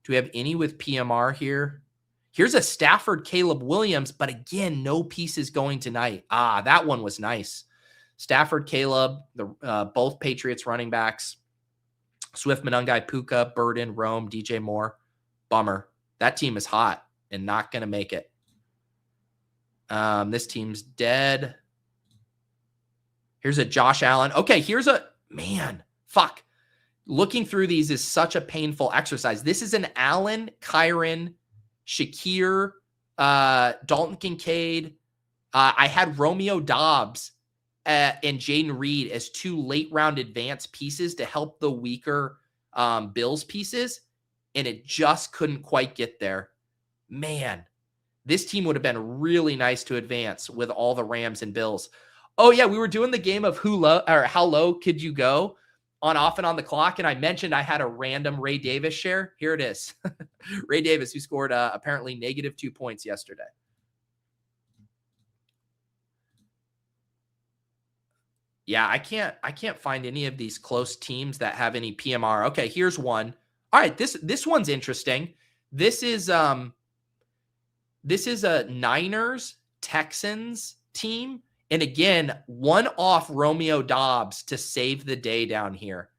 we have any with PMR here? Here's a Stafford Caleb Williams, but again, no pieces going tonight. That one was nice. Stafford Caleb, both Patriots running backs. Swift, Monungai, Puka, Burden, Rome, DJ Moore. Bummer. That team is hot and not going to make it. This team's dead. Here's a Josh Allen. Okay, here's a man. Fuck. Looking through these is such a painful exercise. This is an Allen, Kyron, Shakir, Dalton Kincaid. I had Romeo Dobbs and Jaden Reed as 2 late round advance pieces to help the weaker Bills pieces, and it just couldn't quite get there. Man, this team would have been really nice to advance with all the Rams and Bills. Oh yeah, we were doing the game of how low could you go on off and on the clock, and I mentioned I had a random Ray Davis share. Here it is. Ray Davis, who scored apparently -2 points yesterday. Yeah, I can't find any of these close teams that have any PMR. Okay, here's one. All right, this one's interesting. This is a Niners Texans team. And again, one off Romeo Dobbs to save the day down here.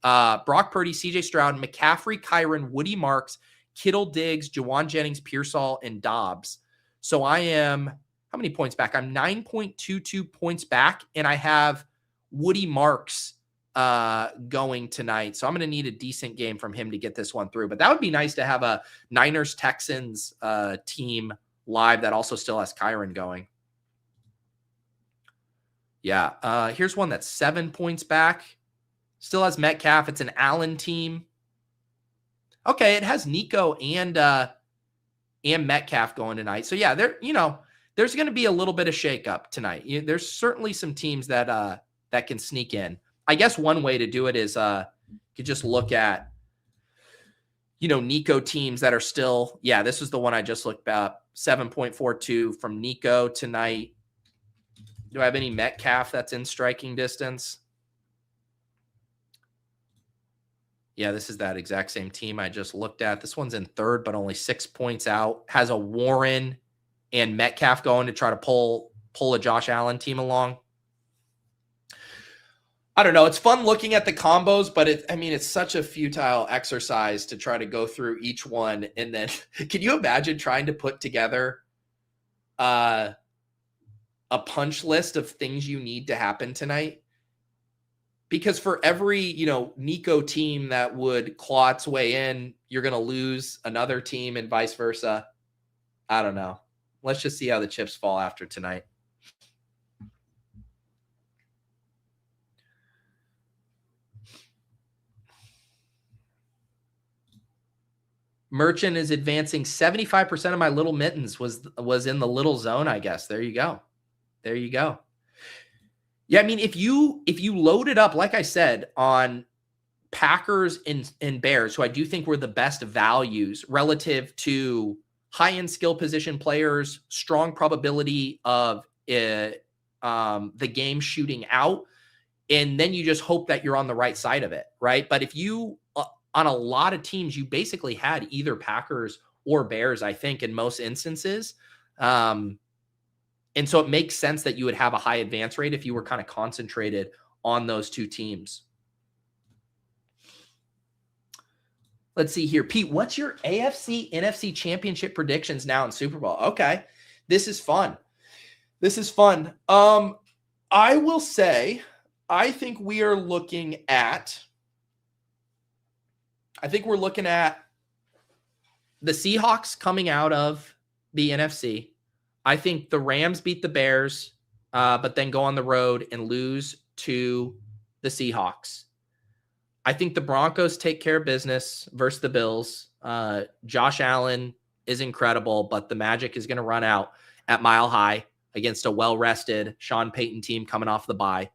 Brock Purdy, CJ Stroud, McCaffrey, Kyron, Woody Marks, Kittle, Diggs, Jawan Jennings, Pearsall, and Dobbs. So I am, how many points back? I'm 9.22 points back, and I have Woody Marks going tonight. So I'm going to need a decent game from him to get this one through. But that would be nice to have a Niners-Texans team live that also still has Kyron going. Yeah, here's one that's 7 points back. Still has Metcalf. It's an Allen team. Okay, it has Nico and Metcalf going tonight. So yeah, there's going to be a little bit of shakeup tonight. There's certainly some teams that can sneak in. I guess one way to do it is you could just look at Nico teams that are still. Yeah, this is the one I just looked up. 7.42 from Nico tonight. Do I have any Metcalf that's in striking distance? Yeah, this is that exact same team I just looked at. This one's in third, but only 6 points out. Has a Warren and Metcalf going to try to pull a Josh Allen team along. I don't know. It's fun looking at the combos, but it's such a futile exercise to try to go through each one. And then can you imagine trying to put together a punch list of things you need to happen tonight? Because for every, Nico team that would claw its way in, you're going to lose another team and vice versa. I don't know. Let's just see how the chips fall after tonight. Merchant is advancing 75% of my little mittens was in the little zone, I guess. There you go. Yeah, if you load it up, like I said, on Packers and Bears, who I do think were the best values relative to high-end skill position players, strong probability of the game shooting out, and then you just hope that you're on the right side of it, right? But if you on a lot of teams, you basically had either Packers or Bears, I think, in most instances. And so it makes sense that you would have a high advance rate if you were kind of concentrated on those two teams. Let's see here. Pete, what's your AFC, NFC championship predictions now in Super Bowl? Okay. This is fun. I will say, I think we're looking at the Seahawks coming out of the NFC. I think the Rams beat the Bears, but then go on the road and lose to the Seahawks. I think the Broncos take care of business versus the Bills. Josh Allen is incredible, but the magic is going to run out at Mile High against a well-rested Sean Payton team coming off the bye.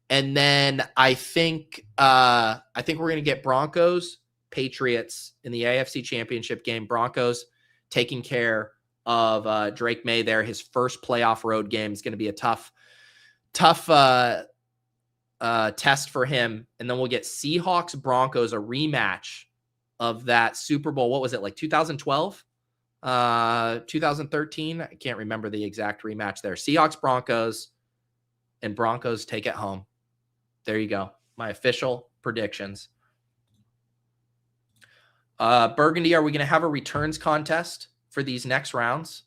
And then I think we're going to get Broncos, Patriots in the AFC Championship game. Broncos taking care of Drake May there. His first playoff road game is going to be a tough test for him. And then we'll get Seahawks, Broncos, a rematch of that Super Bowl. What was it, like 2012? 2013? I can't remember the exact rematch there. Seahawks, Broncos, and Broncos take it home. There you go. My official predictions. Burgundy, are we going to have a returns contest for these next rounds?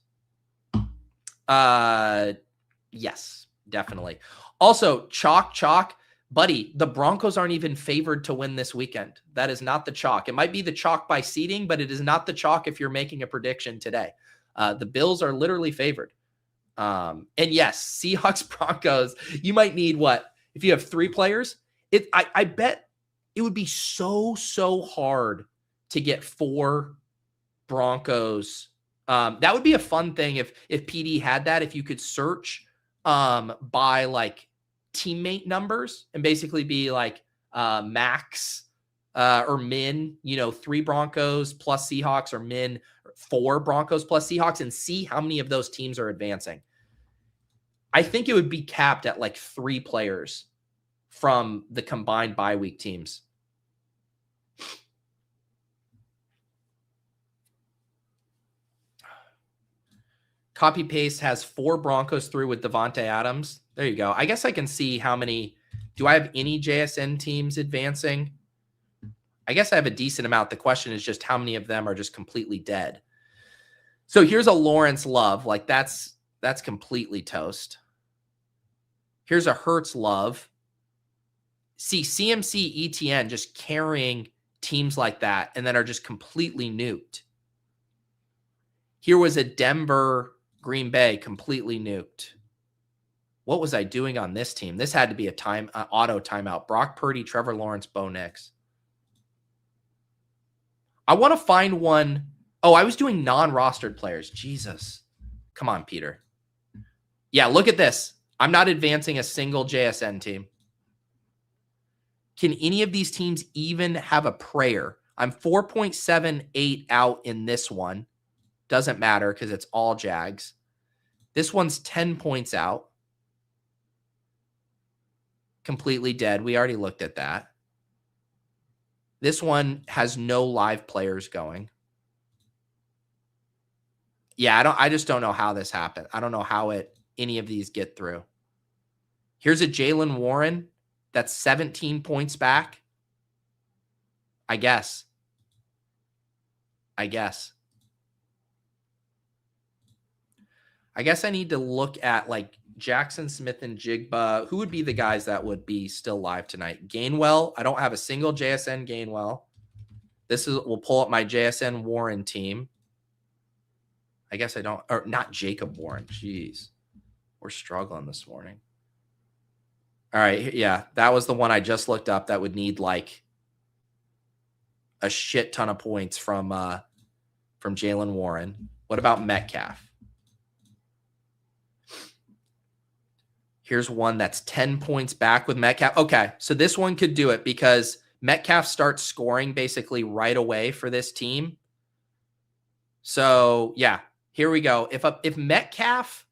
Yes, definitely. Also, chalk, buddy, the Broncos aren't even favored to win this weekend. That is not the chalk. It might be the chalk by seeding, but it is not the chalk if you're making a prediction today. The Bills are literally favored. And yes, Seahawks, Broncos, you might need what? If you have 3 players, I bet it would be so hard to get 4 Broncos. That would be a fun thing if PD had that, if you could search by like teammate numbers and basically be like max or min, 3 Broncos plus Seahawks, or min 4 Broncos plus Seahawks, and see how many of those teams are advancing. I think it would be capped at like 3 players from the combined bye week teams. Copy paste has 4 Broncos through with Devontae Adams. There you go. I guess I can see how many. Do I have any JSN teams advancing? I guess I have a decent amount. The question is just how many of them are just completely dead. So here's a Lawrence Love. Like that's completely toast. Here's a Hurts Love. See CMC, ETN just carrying teams like that and then are just completely nuked. Here was a Denver Green Bay completely nuked. What was I doing on this team? This had to be a auto timeout. Brock Purdy, Trevor Lawrence, Bo Nix. I want to find one. Oh, I was doing non-rostered players. Jesus. Come on, Peter. Yeah, look at this. I'm not advancing a single JSN team. Can any of these teams even have a prayer? I'm 4.78 out in this one. Doesn't matter because it's all Jags. This one's 10 points out. Completely dead. We already looked at that. This one has no live players going. Yeah, I just don't know how this happened. I don't know how any of these get through. Here's a Jaylen Warren that's 17 points back. I guess. I guess I need to look at like Jackson Smith and Jigba. Who would be the guys that would be still live tonight? Gainwell. I don't have a single JSN Gainwell. We'll pull up my JSN Warren team. I guess I don't, or not Jacob Warren. Jeez. We're struggling this morning. All right. Yeah. That was the one I just looked up that would need like a shit ton of points from Jaylen Warren. What about Metcalf? Here's one that's 10 points back with Metcalf. Okay, so this one could do it because Metcalf starts scoring basically right away for this team. So, yeah, here we go. If Metcalf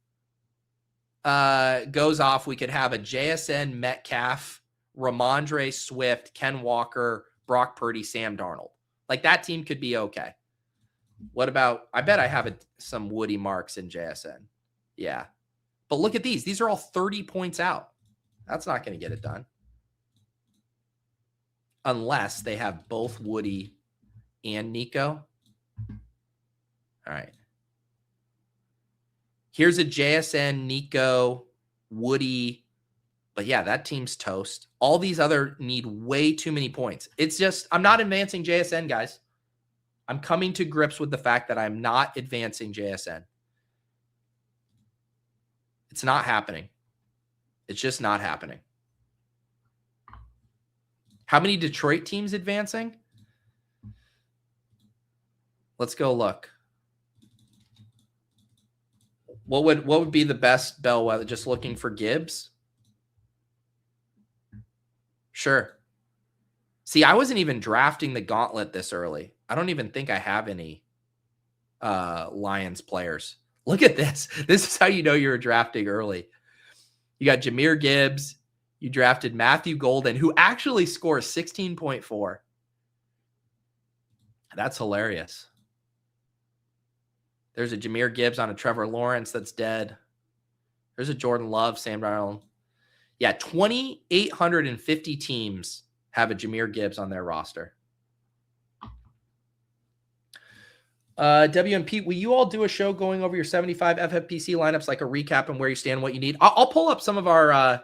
goes off, we could have a JSN Metcalf, Ramondre Swift, Ken Walker, Brock Purdy, Sam Darnold. Like that team could be okay. What about, I bet I have some Woody Marks in JSN. Yeah. But look at these. These are all 30 points out. That's not going to get it done. Unless they have both Woody and Nico. All right. Here's a JSN, Nico, Woody. But yeah, that team's toast. All these other need way too many points. It's just, I'm not advancing JSN, guys. I'm coming to grips with the fact that I'm not advancing JSN. It's not happening. It's just not happening. How many Detroit teams advancing? Let's go look. What would be the best bellwether? Just looking for Gibbs? Sure. See, I wasn't even drafting the gauntlet this early. I don't even think I have any Lions players. Look at this. This is how you know you're drafting early. You got Jahmyr Gibbs. You drafted Matthew Golden, who actually scores 16.4. That's hilarious. There's a Jahmyr Gibbs on a Trevor Lawrence that's dead. There's a Jordan Love, Sam Darnold. Yeah, 2,850 teams have a Jahmyr Gibbs on their roster. WMP, will you all do a show going over your 75 FFPC lineups, like a recap and where you stand, what you need? I'll pull up some of our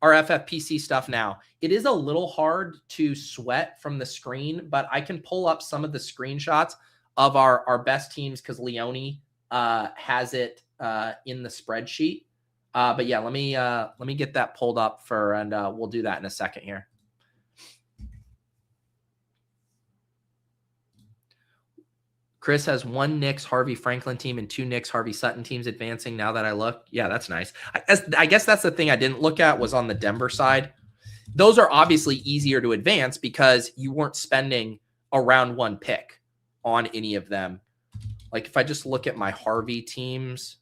FFPC stuff now. It is a little hard to sweat from the screen, but I can pull up some of the screenshots of our best teams because Leone has it in the spreadsheet. But yeah, let me get that pulled up and we'll do that in a second here. Chris has one Knicks Harvey Franklin team and two Knicks Harvey Sutton teams advancing now that I look. Yeah, that's nice. I guess that's the thing I didn't look at was on the Denver side. Those are obviously easier to advance because you weren't spending a round one pick on any of them. Like if I just look at my Harvey teams.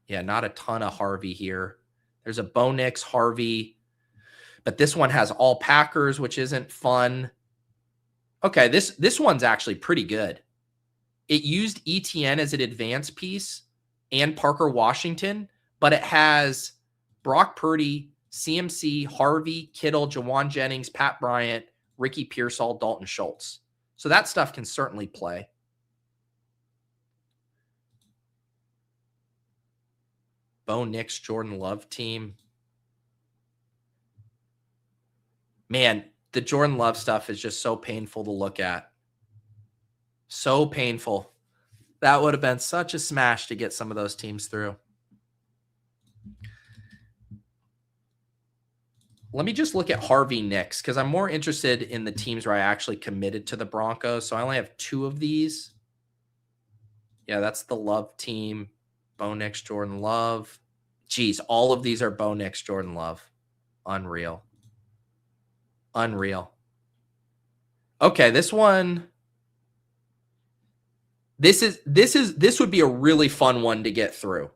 Yeah, not a ton of Harvey here. There's a Bo Nix Harvey, but this one has all Packers, which isn't fun. Okay, this one's actually pretty good. It used ETN as an advance piece and Parker Washington, but it has Brock Purdy, CMC, Harvey, Kittle, Jawan Jennings, Pat Bryant, Ricky Pearsall, Dalton Schultz. So that stuff can certainly play. Bo Nix, Jordan Love team. Man, the Jordan Love stuff is just so painful to look at. So painful. That would have been such a smash to get some of those teams through. Let me just look at Harvey Nix because I'm more interested in the teams where I actually committed to the Broncos. So I only have two of these. Yeah, that's the Love team. Bo Nix, Jordan Love. Geez, all of these are Bo Nix, Jordan Love. Unreal. Unreal. Okay, this one. This would be a really fun one to get through.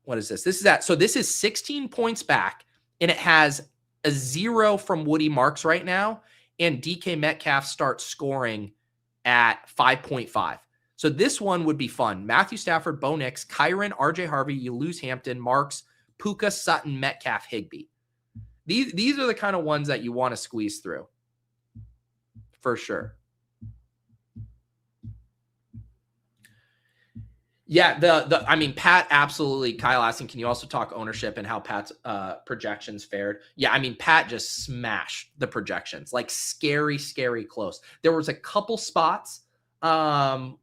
What is this? This is 16 points back, and it has a 0 from Woody Marks right now, and DK Metcalf starts scoring at 5.5. So this one would be fun. Matthew Stafford, Bo Nix, Kyron, RJ Harvey, you lose Hampton, Marks, Puka, Sutton, Metcalf, Higbee. These are the kind of ones that you want to squeeze through. For sure. Yeah, I mean, Pat, absolutely. Kyle asking, can you also talk ownership and how Pat's projections fared? Yeah, I mean, Pat just smashed the projections, like scary, scary close. There was a couple spots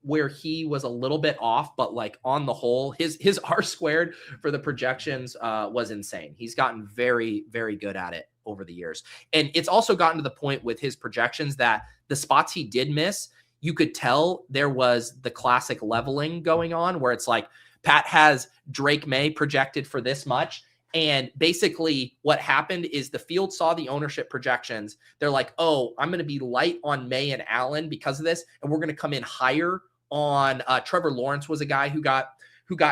where he was a little bit off, but like on the whole, his R squared for the projections was insane. He's gotten very, very good at it over the years. And it's also gotten to the point with his projections that the spots he did miss, you could tell there was the classic leveling going on where it's like Pat has Drake May projected for this much. And basically what happened is the field saw the ownership projections. They're like, oh, I'm going to be light on May and Allen because of this. And we're going to come in higher on Trevor Lawrence was a guy who got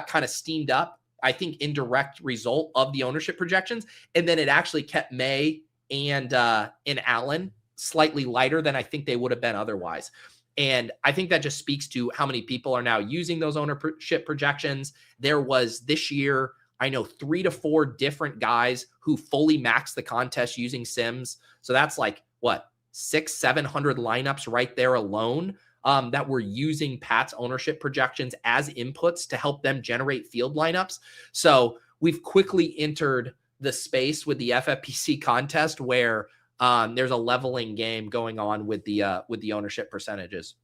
kind of steamed up, I think, indirect result of the ownership projections. And then it actually kept May and Allen slightly lighter than I think they would have been otherwise. And I think that just speaks to how many people are now using those ownership projections. There was this year, I know 3 to 4 different guys who fully maxed the contest using Sims. So that's like what, 600-700 lineups right there alone that were using Pat's ownership projections as inputs to help them generate field lineups. So we've quickly entered the space with the FFPC contest where there's a leveling game going on with the ownership percentages.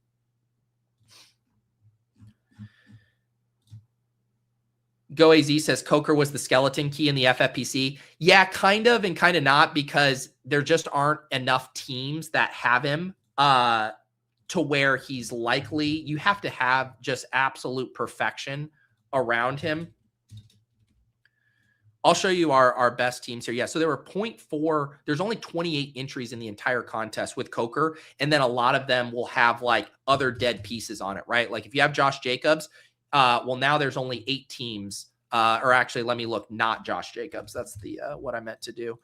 Go AZ says Coker was the skeleton key in the FFPC. Yeah, kind of and kind of not, because there just aren't enough teams that have him to where he's likely. You have to have just absolute perfection around him. I'll show you our best teams here. Yeah, so there were 0.4. There's only 28 entries in the entire contest with Coker, and then a lot of them will have like other dead pieces on it, right? Like if you have Josh Jacobs, well, now there's only 8 teams, or actually, let me look, not Josh Jacobs. That's the what I meant to do.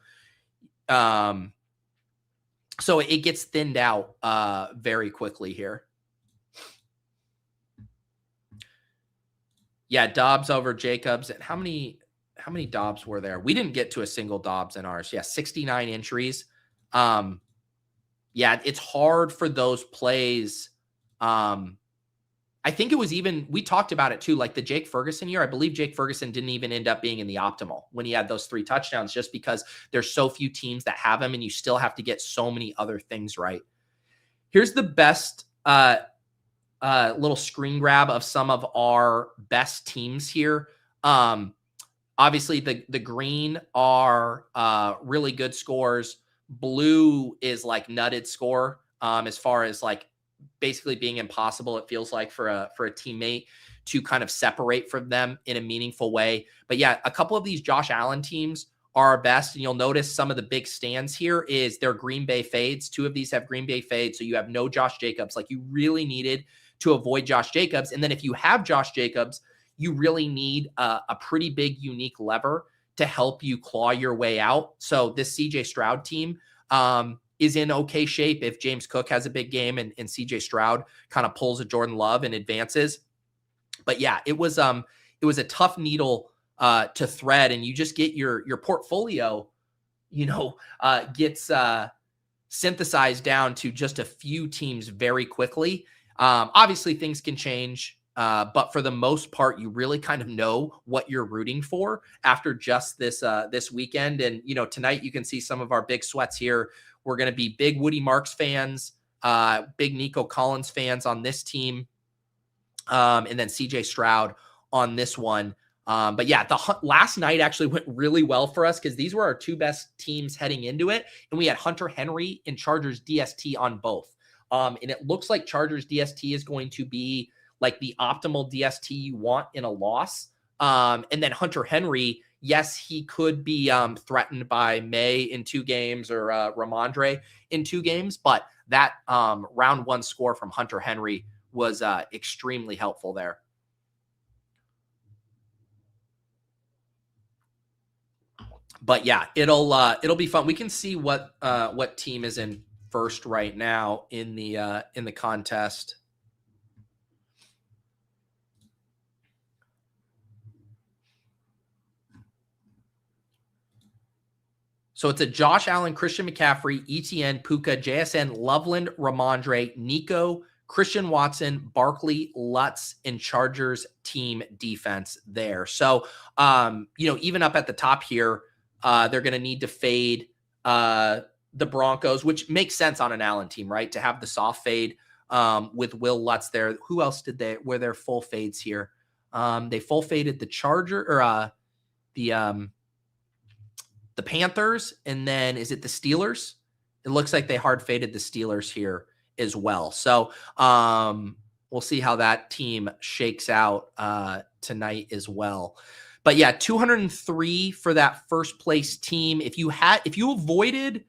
So it gets thinned out very quickly here. Yeah, Dobbs over Jacobs. And how many Dobbs were there? We didn't get to a single Dobbs in ours. Yeah, 69 entries. Yeah, it's hard for those plays. I think it was even, we talked about it too, like the Jake Ferguson year. I believe Jake Ferguson didn't even end up being in the optimal when he had those 3 touchdowns, just because there's so few teams that have him and you still have to get so many other things right. Here's the best little screen grab of some of our best teams here. Obviously, the green are really good scores. Blue is like nutted score as far as like basically being impossible, it feels like, for a teammate to kind of separate from them in a meaningful way. But yeah, a couple of these Josh Allen teams are our best. And you'll notice some of the big stands here is their Green Bay fades. 2 of these have Green Bay fades. So you have no Josh Jacobs. Like you really needed to avoid Josh Jacobs. And then if you have Josh Jacobs, you really need a pretty big unique lever to help you claw your way out. So this CJ Stroud team is in okay shape if James Cook has a big game and CJ Stroud kind of pulls a Jordan Love and advances. But yeah, it was a tough needle to thread, and you just get your portfolio, gets synthesized down to just a few teams very quickly. Obviously things can change. But for the most part, you really kind of know what you're rooting for after just this weekend. And, tonight you can see some of our big sweats here. We're going to be big Woody Marks fans, big Nico Collins fans on this team, and then CJ Stroud on this one. But yeah, the last night actually went really well for us because these were our 2 best teams heading into it. And we had Hunter Henry and Chargers DST on both. And it looks like Chargers DST is going to be like the optimal DST you want in a loss. And then Hunter Henry, yes, he could be threatened by May in 2 games or Ramondre in 2 games, but that round 1 score from Hunter Henry was extremely helpful there. But yeah, it'll be fun. We can see what team is in first right now in the contest. So it's a Josh Allen, Christian McCaffrey, ETN, Puka, JSN, Loveland, Ramondre, Nico, Christian Watson, Barkley, Lutz, and Chargers team defense there. So, even up at the top here, they're going to need to fade the Broncos, which makes sense on an Allen team, right? To have the soft fade with Will Lutz there. Who else were their full fades here? They full faded the Charger or the Panthers, and then is it the Steelers? It looks like they hard faded the Steelers here as well. So we'll see how that team shakes out tonight as well. But yeah, 203 for that first place team. If you avoided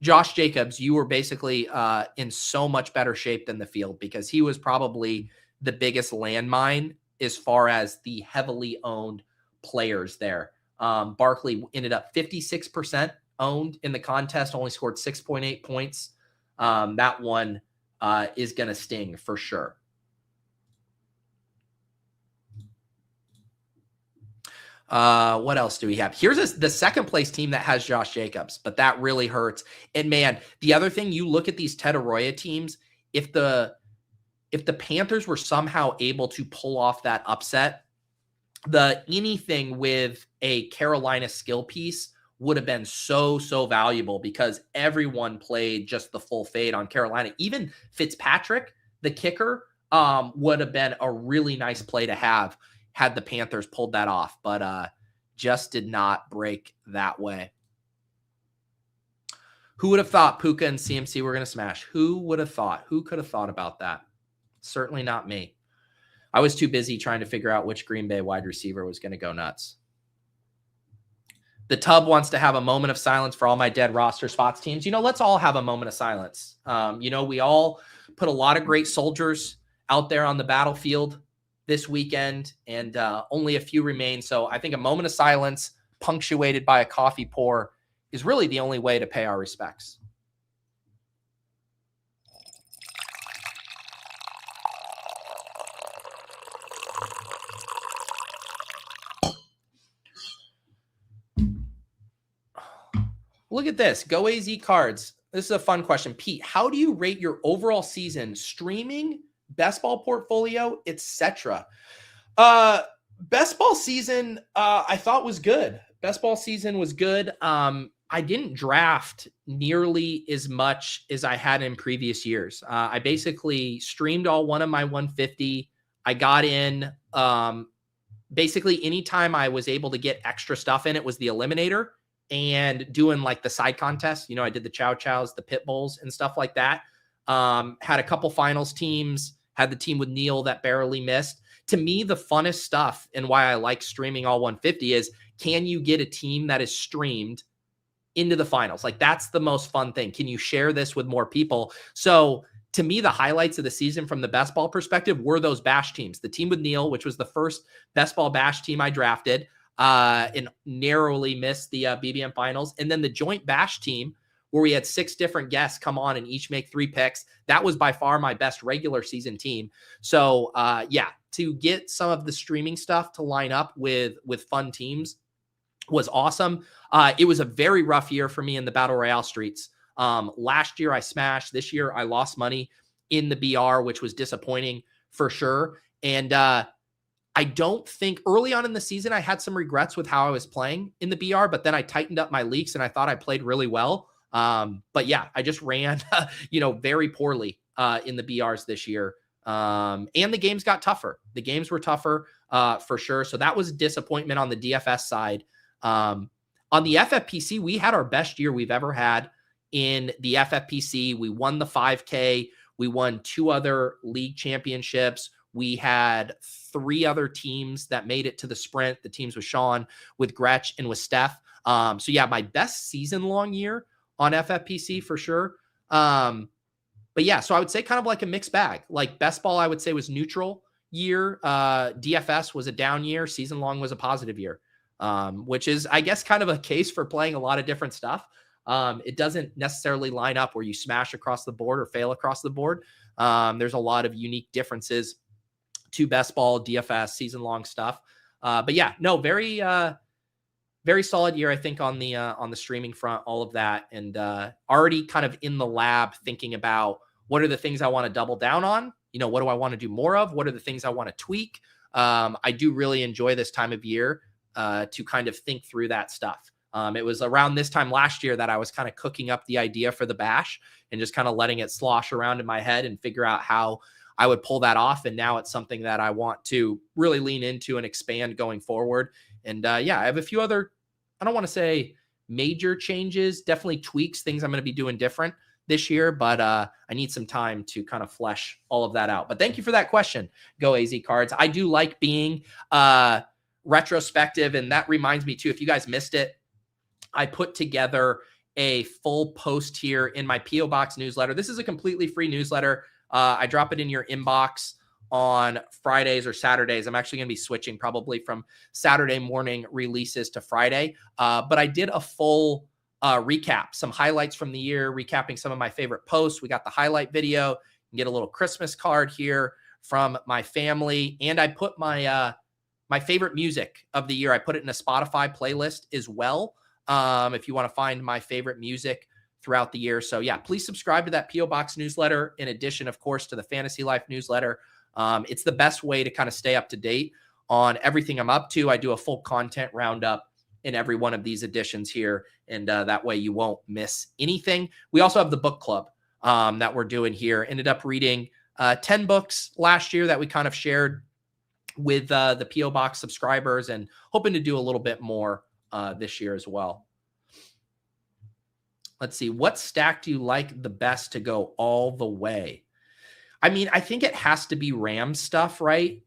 Josh Jacobs, you were basically in so much better shape than the field, because he was probably the biggest landmine as far as the heavily owned players there. Barkley ended up 56% owned in the contest, only scored 6.8 points. That one is going to sting for sure. What else do we have? Here's the second place team that has Josh Jacobs, but that really hurts. And man, the other thing, you look at these Ted Arroyo teams, if the Panthers were somehow able to pull off that upset, anything with a Carolina skill piece would have been so valuable, because everyone played just the full fade on Carolina. Even Fitzpatrick, the kicker, would have been a really nice play to have had the Panthers pulled that off, but just did not break that way. Who would have thought Puka and CMC were going to smash? Who would have thought? Who could have thought about that? Certainly not me. I was too busy trying to figure out which Green Bay wide receiver was going to go nuts. The Tub wants to have a moment of silence for all my dead roster spots teams. Let's all have a moment of silence. We all put a lot of great soldiers out there on the battlefield this weekend, and only a few remain. So I think a moment of silence punctuated by a coffee pour is really the only way to pay our respects. Look at this. Go AZ Cards. This is a fun question. Pete, how do you rate your overall season streaming, best ball portfolio, etc.? Best ball season, I thought was good. Best ball season was good. I didn't draft nearly as much as I had in previous years. I basically streamed all one of my 150. I got in basically anytime I was able to get extra stuff in, it was the Eliminator. And doing like the side contests, I did the Chow Chows, the Pit Bulls and stuff like that. Had a couple finals teams, had the team with Neil that barely missed. To me, the funnest stuff and why I like streaming all 150 is, can you get a team that is streamed into the finals? Like, that's the most fun thing. Can you share this with more people? So to me, the highlights of the season from the best ball perspective were those bash teams. The team with Neil, which was the first best ball bash team I drafted, and narrowly missed the BBM finals. And then the joint bash team, where we had 6 different guests come on and each make 3 picks. That was by far my best regular season team. So to get some of the streaming stuff to line up with fun teams was awesome. It was a very rough year for me in the Battle Royale streets. Last year I smashed. This year I lost money in the BR, which was disappointing for sure. And I don't think early on in the season, I had some regrets with how I was playing in the BR, but then I tightened up my leaks and I thought I played really well. But yeah, I just ran, very poorly in the BRs this year. And the games got tougher. The games were tougher for sure. So that was a disappointment on the DFS side. On the FFPC, we had our best year we've ever had in the FFPC. We won the 5K. We won 2 other league championships. We had 3 other teams that made it to the sprint. The teams with Sean, with Gretch, and with Steph. So yeah, my best season long year on FFPC for sure. But yeah, so I would say kind of like a mixed bag. Like best ball, I would say was neutral year. DFS was a down year. Season long was a positive year. which is, I guess, kind of a case for playing a lot of different stuff. It doesn't necessarily line up where you smash across the board or fail across the board. There's a lot of unique differences to best ball, DFS, season-long stuff. But yeah, no, very solid year, I think, on the streaming front, all of that. And already kind of in the lab thinking about what are the things I want to double down on? What do I want to do more of? What are the things I want to tweak? I do really enjoy this time of year to kind of think through that stuff. It was around this time last year that I was kind of cooking up the idea for the bash and just kind of letting it slosh around in my head and figure out how I would pull that off. And now it's something that I want to really lean into and expand going forward. And yeah, I have a few other, I don't want to say major changes, definitely tweaks, things I'm going to be doing different this year, but I need some time to kind of flesh all of that out. But thank you for that question, Go AZ Cards. I do like being retrospective, and that reminds me too, if you guys missed it, I put together a full post here in my P.O. Box newsletter. This is a completely free newsletter. I drop it in your inbox on Fridays or Saturdays. I'm actually going to be switching probably from Saturday morning releases to Friday. But I did a full recap, some highlights from the year, recapping some of my favorite posts. We got the highlight video. You can get a little Christmas card here from my family. And I put my my favorite music of the year. I put it in a Spotify playlist as well. If you want to find my favorite music throughout the year. So yeah, please subscribe to that P.O. Box newsletter. In addition, of course, to the Fantasy Life newsletter. It's the best way to kind of stay up to date on everything I'm up to. I do a full content roundup in every one of these editions here. And that way you won't miss anything. We also have the book club that we're doing here. Ended up reading 10 books last year that we kind of shared with the P.O. Box subscribers, and hoping to do a little bit more this year as well. Let's see. What stack do you like the best to go all the way? I mean, I think it has to be Rams stuff, right?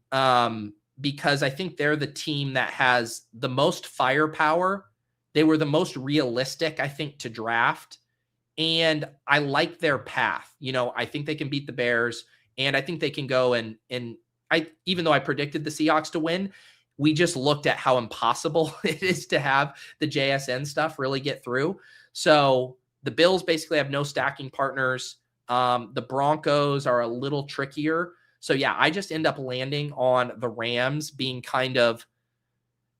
Because I think they're the team that has the most firepower. They were the most realistic, I think, to draft. And I like their path. I think they can beat the Bears, and I think they can go and even though I predicted the Seahawks to win, we just looked at how impossible it is to have the JSN stuff really get through. So the Bills basically have no stacking partners. The Broncos are a little trickier. So yeah, I just end up landing on the Rams being kind of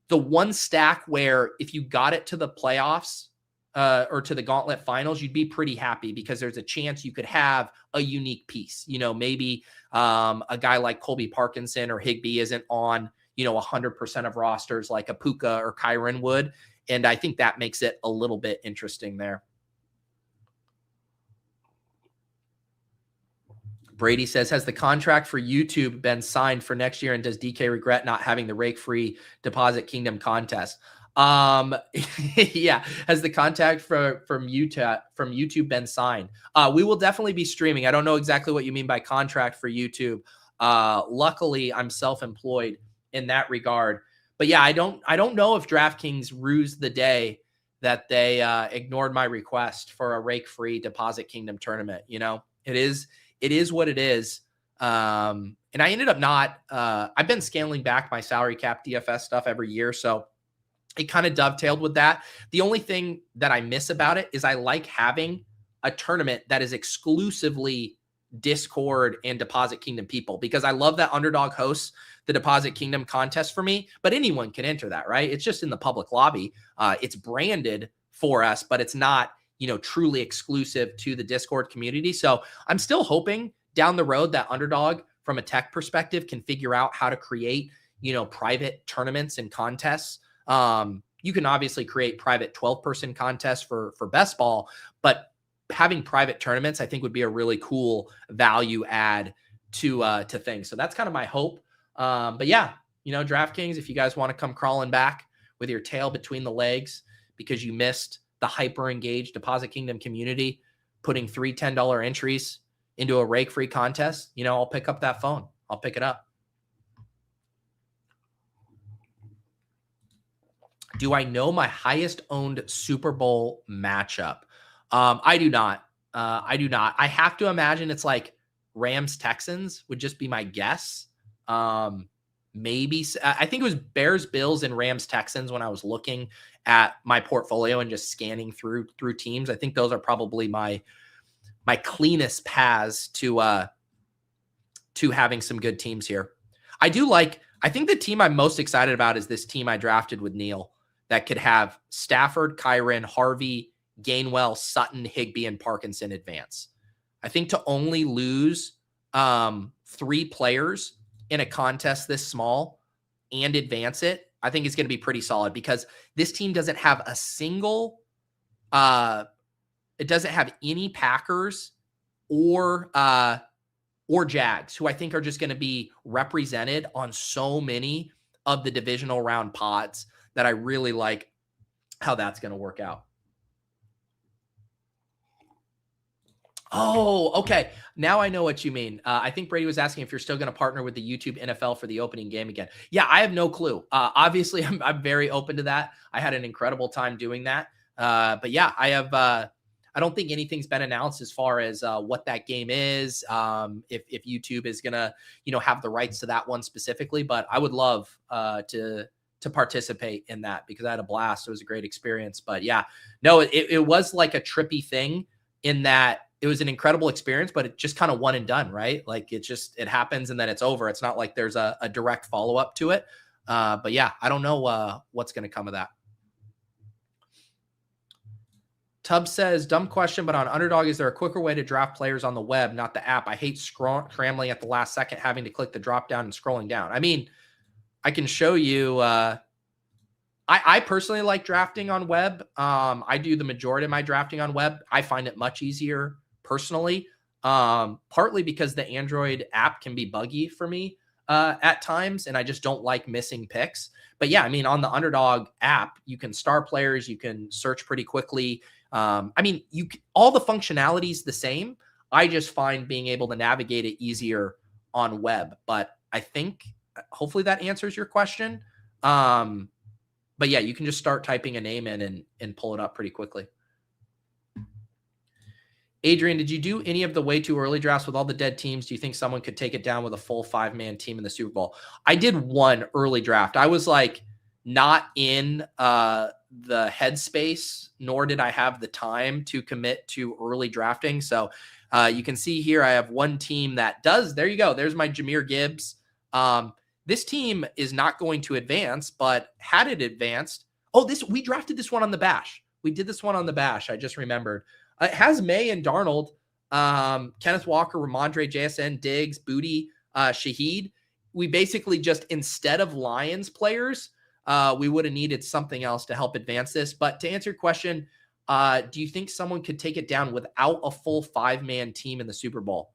the one stack where if you got it to the playoffs or to the gauntlet finals, you'd be pretty happy because there's a chance you could have a unique piece. Maybe a guy like Colby Parkinson or Higbee isn't on 100% of rosters like a Puka or Kyron would. And I think that makes it a little bit interesting there. Brady says, has the contract for YouTube been signed for next year? And does DK regret not having the rake-free Deposit Kingdom contest? Yeah. Has the contract from YouTube been signed? We will definitely be streaming. I don't know exactly what you mean by contract for YouTube. Luckily, I'm self-employed in that regard. But yeah, I don't know if DraftKings rused the day that they ignored my request for a rake-free Deposit Kingdom tournament. It is what it is. And I ended up I've been scaling back my salary cap DFS stuff every year. So it kind of dovetailed with that. The only thing that I miss about it is I like having a tournament that is exclusively Discord and Deposit Kingdom people, because I love that Underdog hosts the Deposit Kingdom contest for me, but anyone can enter that, right? It's just in the public lobby. It's branded for us, but it's not truly exclusive to the Discord community. So I'm still hoping down the road that Underdog, from a tech perspective, can figure out how to create, private tournaments and contests. You can obviously create private 12-person contests for best ball, but having private tournaments, I think, would be a really cool value add to things. So that's kind of my hope. But yeah, DraftKings, if you guys want to come crawling back with your tail between the legs because you missed the hyper engaged Deposit Kingdom community, putting 3 $10 entries into a rake free contest, I'll pick up that phone. I'll pick it up. Do I know my highest owned Super Bowl matchup? I do not. I have to imagine it's like Rams Texans would just be my guess. maybe I think it was Bears, Bills, and Rams, Texans when I was looking at my portfolio and just scanning through teams. I think those are probably my cleanest paths to having some good teams here. I think the team I'm most excited about is this team I drafted with Neil that could have Stafford, Kyren, Harvey, Gainwell, Sutton, Higbee, and Parkinson advance. I think to only lose 3 players in a contest this small and advance it, I think it's going to be pretty solid because this team doesn't have a single, it doesn't have any Packers or Jags, who I think are just going to be represented on so many of the divisional round pods that I really like how that's going to work out. Oh, okay. Now I know what you mean. I think Brady was asking if you're still going to partner with the YouTube NFL for the opening game again. Yeah, I have no clue. Obviously, I'm very open to that. I had an incredible time doing that. But yeah, I have. I don't think anything's been announced as far as what that game is. If YouTube is gonna, have the rights to that one specifically. But I would love to participate in that because I had a blast. It was a great experience. But yeah, no, it was like a trippy thing in that. It was an incredible experience, but it just kind of one and done, right? Like it happens and then it's over. It's not like there's a direct follow-up to it. But yeah, I don't know what's going to come of that. Tubbs says, dumb question, but on Underdog, is there a quicker way to draft players on the web, not the app? I hate scrambling at the last second, having to click the drop down and scrolling down. I mean, I can show you. I personally like drafting on web. I do the majority of my drafting on web. I find it much easier personally, partly because the Android app can be buggy for me at times, and I just don't like missing picks. But yeah, I mean, on the Underdog app, you can star players, you can search pretty quickly. I mean, all the functionality is the same. I just find being able to navigate it easier on web. But I think hopefully that answers your question. But yeah, you can just start typing a name in and pull it up pretty quickly. Adrian, did you do any of the way too early drafts with all the dead teams? Do you think someone could take it down with a full 5-man team in the Super Bowl? I did one early draft. I was like not in the headspace, nor did I have the time to commit to early drafting. So you can see here, I have one team that does. There you go. There's my Jahmyr Gibbs. This team is not going to advance, but had it advanced, we drafted this one on the Bash. We did this one on the Bash. I just remembered. It has May and Darnold, Kenneth Walker, Ramondre, JSN, Diggs, Booty, Shaheed. We basically just, instead of Lions players, we would have needed something else to help advance this. But to answer your question, do you think someone could take it down without a full 5-man team in the Super Bowl?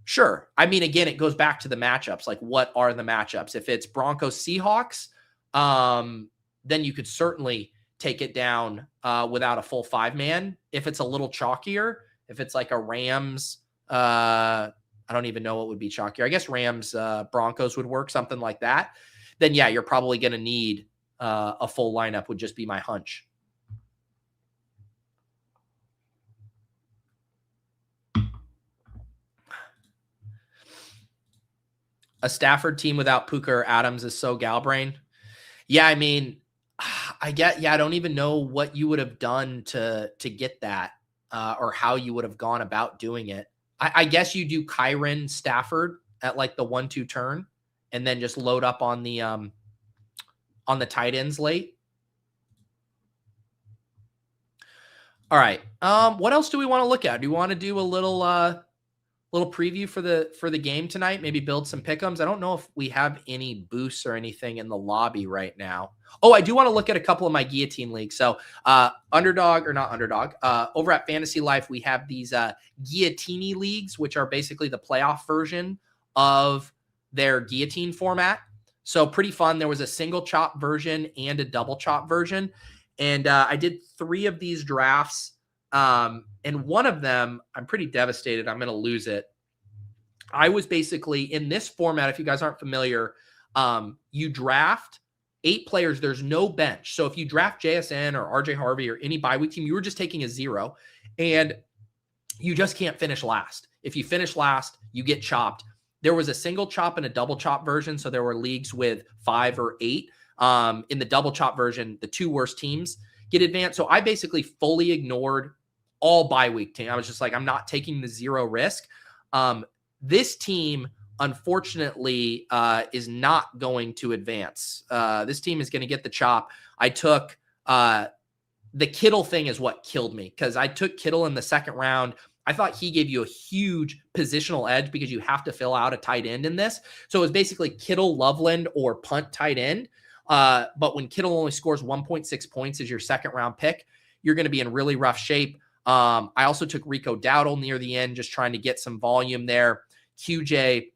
Sure. I mean, again, it goes back to the matchups. Like, what are the matchups? If it's Broncos Seahawks, then you could certainly take it down without a full 5-man. If it's a little chalkier, if it's like a Rams, I don't even know what would be chalkier. I guess Rams Broncos would work, something like that. Then yeah, you're probably going to need a full lineup, would just be my hunch. A Stafford team without Puka or Adams is so Galbrain. Yeah, I mean, I don't even know what you would have done to get that or how you would have gone about doing it. I guess you do Kyren Stafford at like the 1-2 turn and then just load up on the tight ends late. All right. What else do we want to look at? Do we want to do a little preview for the game tonight? Maybe build some pick'ems. I don't know if we have any boosts or anything in the lobby right now. Oh, I do want to look at a couple of my Guillotine Leagues. So Underdog, over at Fantasy Life, we have these Guillotine Leagues, which are basically the playoff version of their Guillotine format. So pretty fun. There was a single chop version and a double chop version. And I did 3 of these drafts. And one of them, I'm pretty devastated. I'm going to lose it. I was basically in this format. If you guys aren't familiar, you draft 8 players. There's no bench. So if you draft JSN or RJ Harvey or any bye week team, you were just taking a 0 and you just can't finish last. If you finish last, you get chopped. There was a single chop and a double chop version. So there were leagues with 5 or 8. In the double chop version, the 2 worst teams get advanced. So I basically fully ignored all bye week team. I was just like, I'm not taking the 0 risk. This team, unfortunately, is not going to advance. This team is going to get the chop. I took the Kittle thing is what killed me, because I took Kittle in the second round. I thought he gave you a huge positional edge because you have to fill out a tight end in this. So it was basically Kittle, Loveland, or punt tight end. But when Kittle only scores 1.6 points as your second round pick, you're going to be in really rough shape. I also took Rico Dowdle near the end, just trying to get some volume there. QJ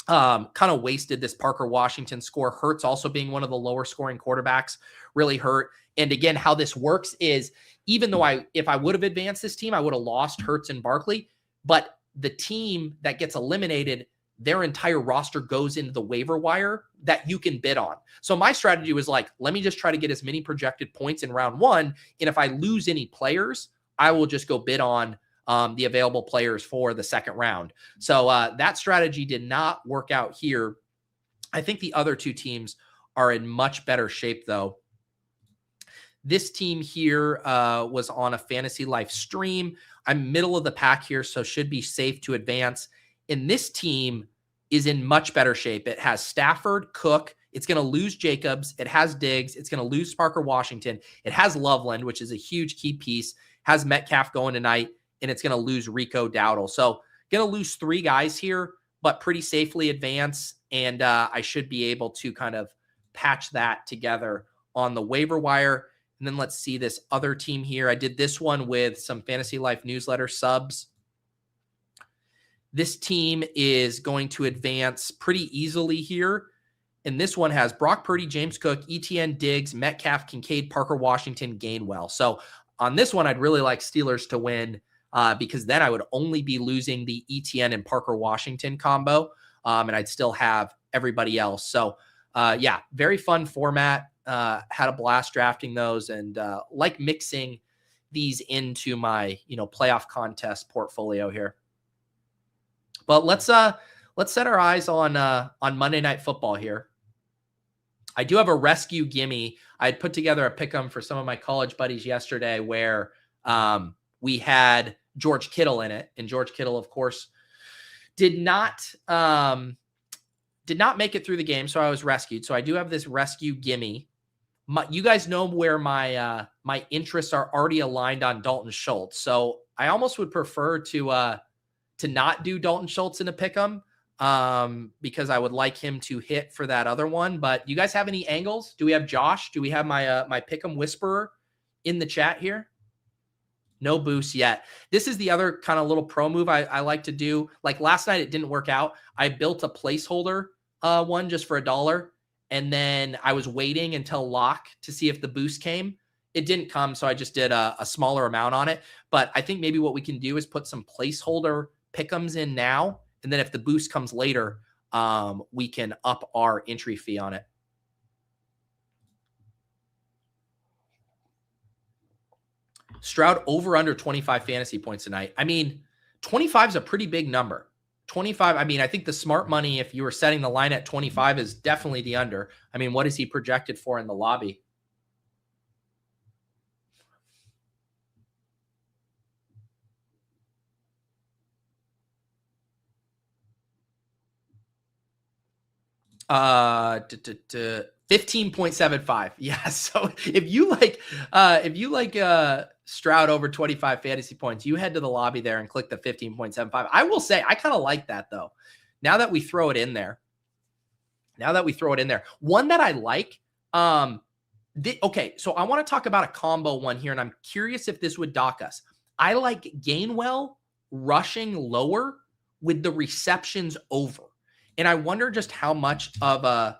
kind of wasted this Parker Washington score. Hurts also being one of the lower scoring quarterbacks really hurt. And again, how this works is, even though if I would have advanced this team, I would have lost Hurts and Barkley, but the team that gets eliminated, their entire roster goes into the waiver wire that you can bid on. So my strategy was like, let me just try to get as many projected points in round 1. And if I lose any players, I will just go bid on the available players for the second round. So that strategy did not work out here. I think the other 2 teams are in much better shape, though. This team here was on a Fantasy Life stream. I'm middle of the pack here, so should be safe to advance. And this team is in much better shape. It has Stafford, Cook. It's going to lose Jacobs. It has Diggs. It's going to lose Parker Washington. It has Loveland, which is a huge key piece. Has Metcalf going tonight, and it's going to lose Rico Dowdle. So going to lose 3 guys here, but pretty safely advance. And I should be able to kind of patch that together on the waiver wire. And then let's see this other team here. I did this one with some Fantasy Life newsletter subs. This team is going to advance pretty easily here. And this one has Brock Purdy, James Cook, ETN, Diggs, Metcalf, Kincaid, Parker Washington, Gainwell. So on this one, I'd really like Steelers to win because then I would only be losing the ETN and Parker Washington combo. And I'd still have everybody else. So yeah, very fun format. Had a blast drafting those, and like mixing these into my playoff contest portfolio here. But let's set our eyes on Monday Night Football here. I do have a rescue gimme. I had put together a pick 'em for some of my college buddies yesterday, where we had George Kittle in it, and George Kittle, of course, did not make it through the game, so I was rescued. So I do have this rescue gimme. You guys know where my my interests are already aligned on Dalton Schultz. So I almost would prefer to not do Dalton Schultz in a pick'em because I would like him to hit for that other one. But you guys have any angles? Do we have Josh? Do we have my my pick'em whisperer in the chat here? No boost yet. This is the other kind of little pro move I like to do. Like last night, it didn't work out. I built a placeholder one just for $1. And then I was waiting until lock to see if the boost came. It didn't come, so I just did a smaller amount on it. But I think maybe what we can do is put some placeholder pick'ems in now, and then if the boost comes later, we can up our entry fee on it. Stroud over under 25 fantasy points tonight. I mean, 25 is a pretty big number. 25, I mean, I think the smart money, if you were setting the line at 25, is definitely the under. I mean, what is he projected for in the lobby? Uh, 15.75. Yeah. So if you like Stroud over 25 fantasy points, you head to the lobby there and click the 15.75. I will say I kind of like that though. Now that we throw it in there. One that I like. Okay, so I want to talk about a combo one here, and I'm curious if this would dock us. I like Gainwell rushing lower with the receptions over. And I wonder just how much of a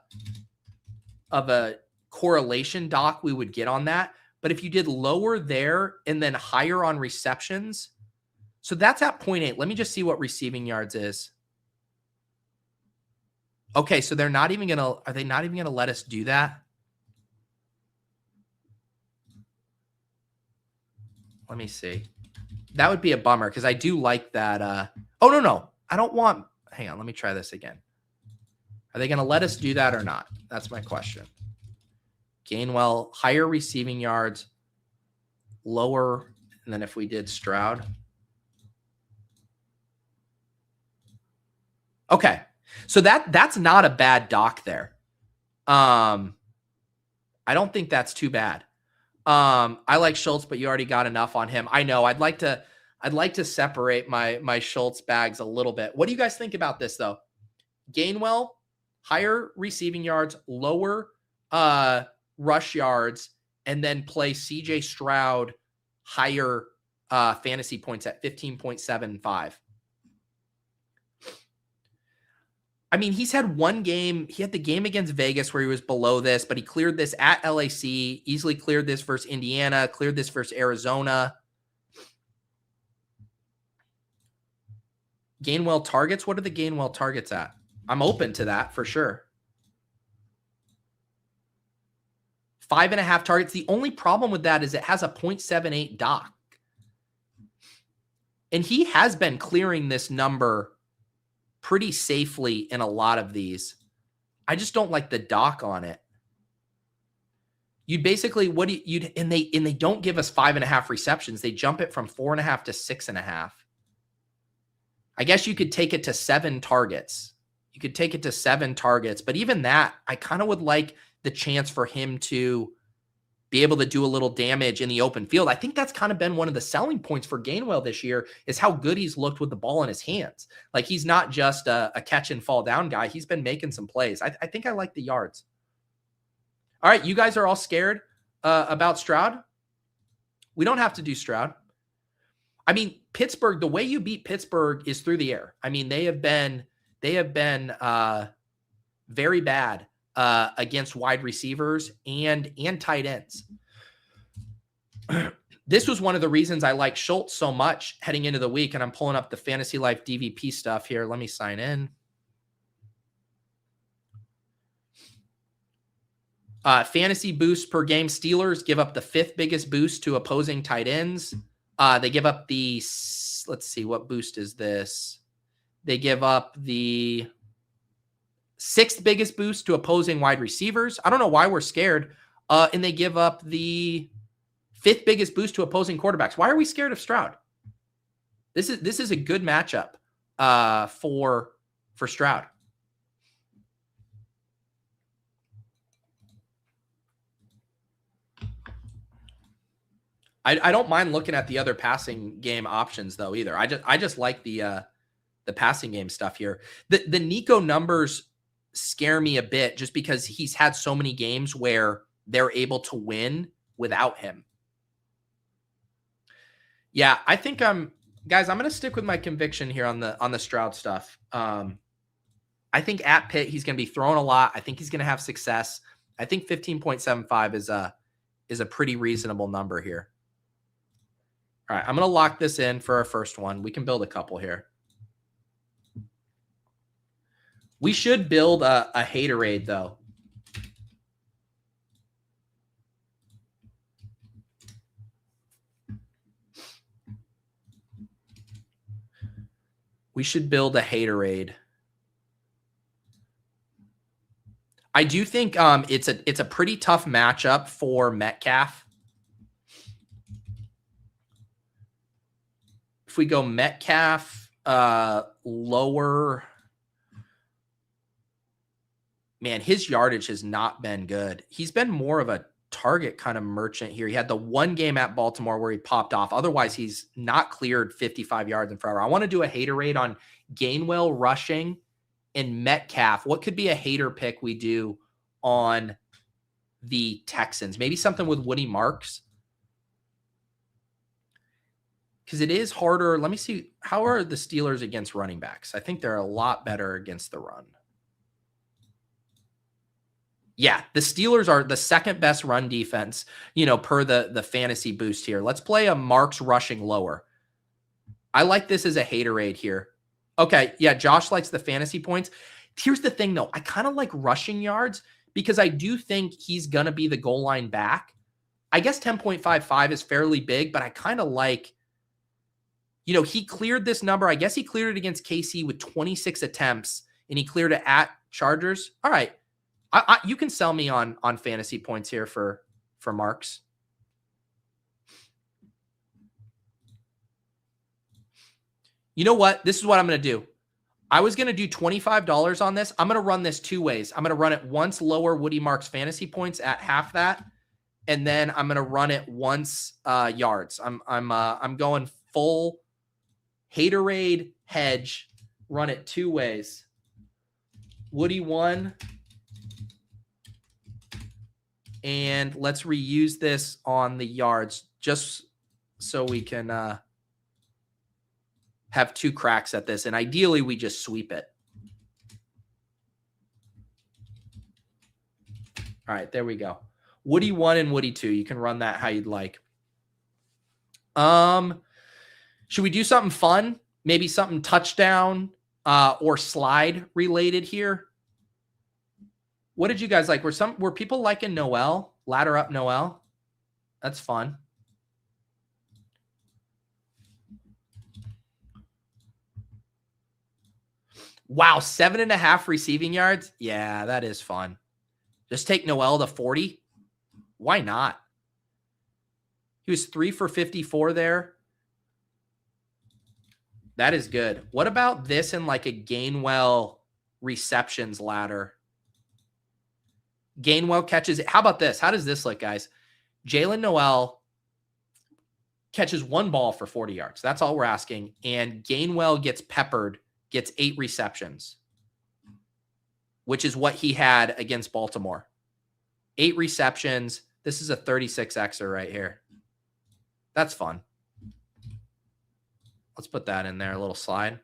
correlation doc we would get on that. But if you did lower there and then higher on receptions, so that's at 0.8. Let me just see what receiving yards is. Okay, so are they not even gonna let us do that? Let me see. That would be a bummer because I do like that. Oh, no. I don't want. hang on, let me try this again. Are they going to let us do that or not? That's my question. Gainwell, higher receiving yards, lower, and then if we did Stroud. Okay. So that's not a bad dock there. I don't think that's too bad. I like Schultz, but you already got enough on him. I know. I'd like to separate my Schultz bags a little bit. What do you guys think about this though? Gainwell, higher receiving yards, lower rush yards, and then play CJ Stroud higher fantasy points at 15.75. I mean, he's had one game. He had the game against Vegas where he was below this, but he cleared this at LAC, easily cleared this versus Indiana, cleared this versus Arizona. Gainwell targets. What are the Gainwell targets at? I'm open to that for sure. 5.5 targets. The only problem with that is it has a 0.78 dock. And he has been clearing this number pretty safely in a lot of these. I just don't like the dock on it. You basically, and they don't give us 5.5 receptions. They jump it from 4.5 to 6.5. I guess you could take it to 7 targets. You could take it to 7 targets, but even that, I kind of would like the chance for him to be able to do a little damage in the open field. I think that's kind of been one of the selling points for Gainwell this year is how good he's looked with the ball in his hands. Like he's not just a catch and fall down guy. He's been making some plays. I think I like the yards. All right. You guys are all scared about Stroud. We don't have to do Stroud. I mean, Pittsburgh, the way you beat Pittsburgh is through the air. I mean, they have been very bad against wide receivers and tight ends. This was one of the reasons I like Schultz so much heading into the week, and I'm pulling up the Fantasy Life DVP stuff here. Let me sign in. Fantasy boost per game. Steelers give up the 5th biggest boost to opposing tight ends. They give up the, let's see, what boost is this? They give up the 6th biggest boost to opposing wide receivers. I don't know why we're scared. And they give up the 5th biggest boost to opposing quarterbacks. Why are we scared of Stroud? This is a good matchup for Stroud. I don't mind looking at the other passing game options though either. I just like the passing game stuff here. The Nico numbers scare me a bit just because he's had so many games where they're able to win without him. Yeah, I think guys, I'm going to stick with my conviction here on the Stroud stuff. I think at Pitt, he's going to be throwing a lot. I think he's going to have success. I think 15.75 is a pretty reasonable number here. All right, I'm going to lock this in for our first one. We can build a couple here. We should build a Haterade, though. We should build a Haterade. I do think it's a pretty tough matchup for Metcalf. If we go Metcalf lower, man, his yardage has not been good. He's been more of a target kind of merchant here. He had the one game at Baltimore where he popped off. Otherwise, he's not cleared 55 yards in forever. I want to do a Haterade on Gainwell rushing and Metcalf. What could be a hater pick we do on the Texans? Maybe something with Woody Marks. Because it is harder. Let me see. How are the Steelers against running backs? I think they're a lot better against the run. Yeah, the Steelers are the second best run defense, per the fantasy boost here. Let's play a Marks rushing lower. I like this as a Haterade here. Okay, yeah, Josh likes the fantasy points. Here's the thing, though. I kind of like rushing yards because I do think he's going to be the goal line back. I guess 10.55 is fairly big, but I kind of like, you know, he cleared this number. I guess he cleared it against KC with 26 attempts, and he cleared it at Chargers. All right. You can sell me on fantasy points here for Marks. You know what? This is what I'm going to do. I was going to do $25 on this. I'm going to run this two ways. I'm going to run it once lower Woody Marks fantasy points at half that, and then I'm going to run it once yards. I'm going full Haterade hedge. Run it two ways. Woody 1. And let's reuse this on the yards just so we can have two cracks at this. And ideally, we just sweep it. All right, there we go. Woody 1 and Woody 2. You can run that how you'd like. Should we do something fun? Maybe something touchdown or slide related here? What did you guys like? Were people liking Noel? Ladder up Noel? That's fun. Wow, 7.5 receiving yards? Yeah, that is fun. Just take Noel to 40. Why not? He was 3 for 54 there. That is good. What about this in like a Gainwell receptions ladder? Gainwell catches it. How about this? How does this look, guys? Jalen Noel catches one ball for 40 yards. That's all we're asking. And Gainwell gets peppered, gets 8 receptions, which is what he had against Baltimore. 8 receptions. This is a 36Xer right here. That's fun. Let's put that in there, a little slide.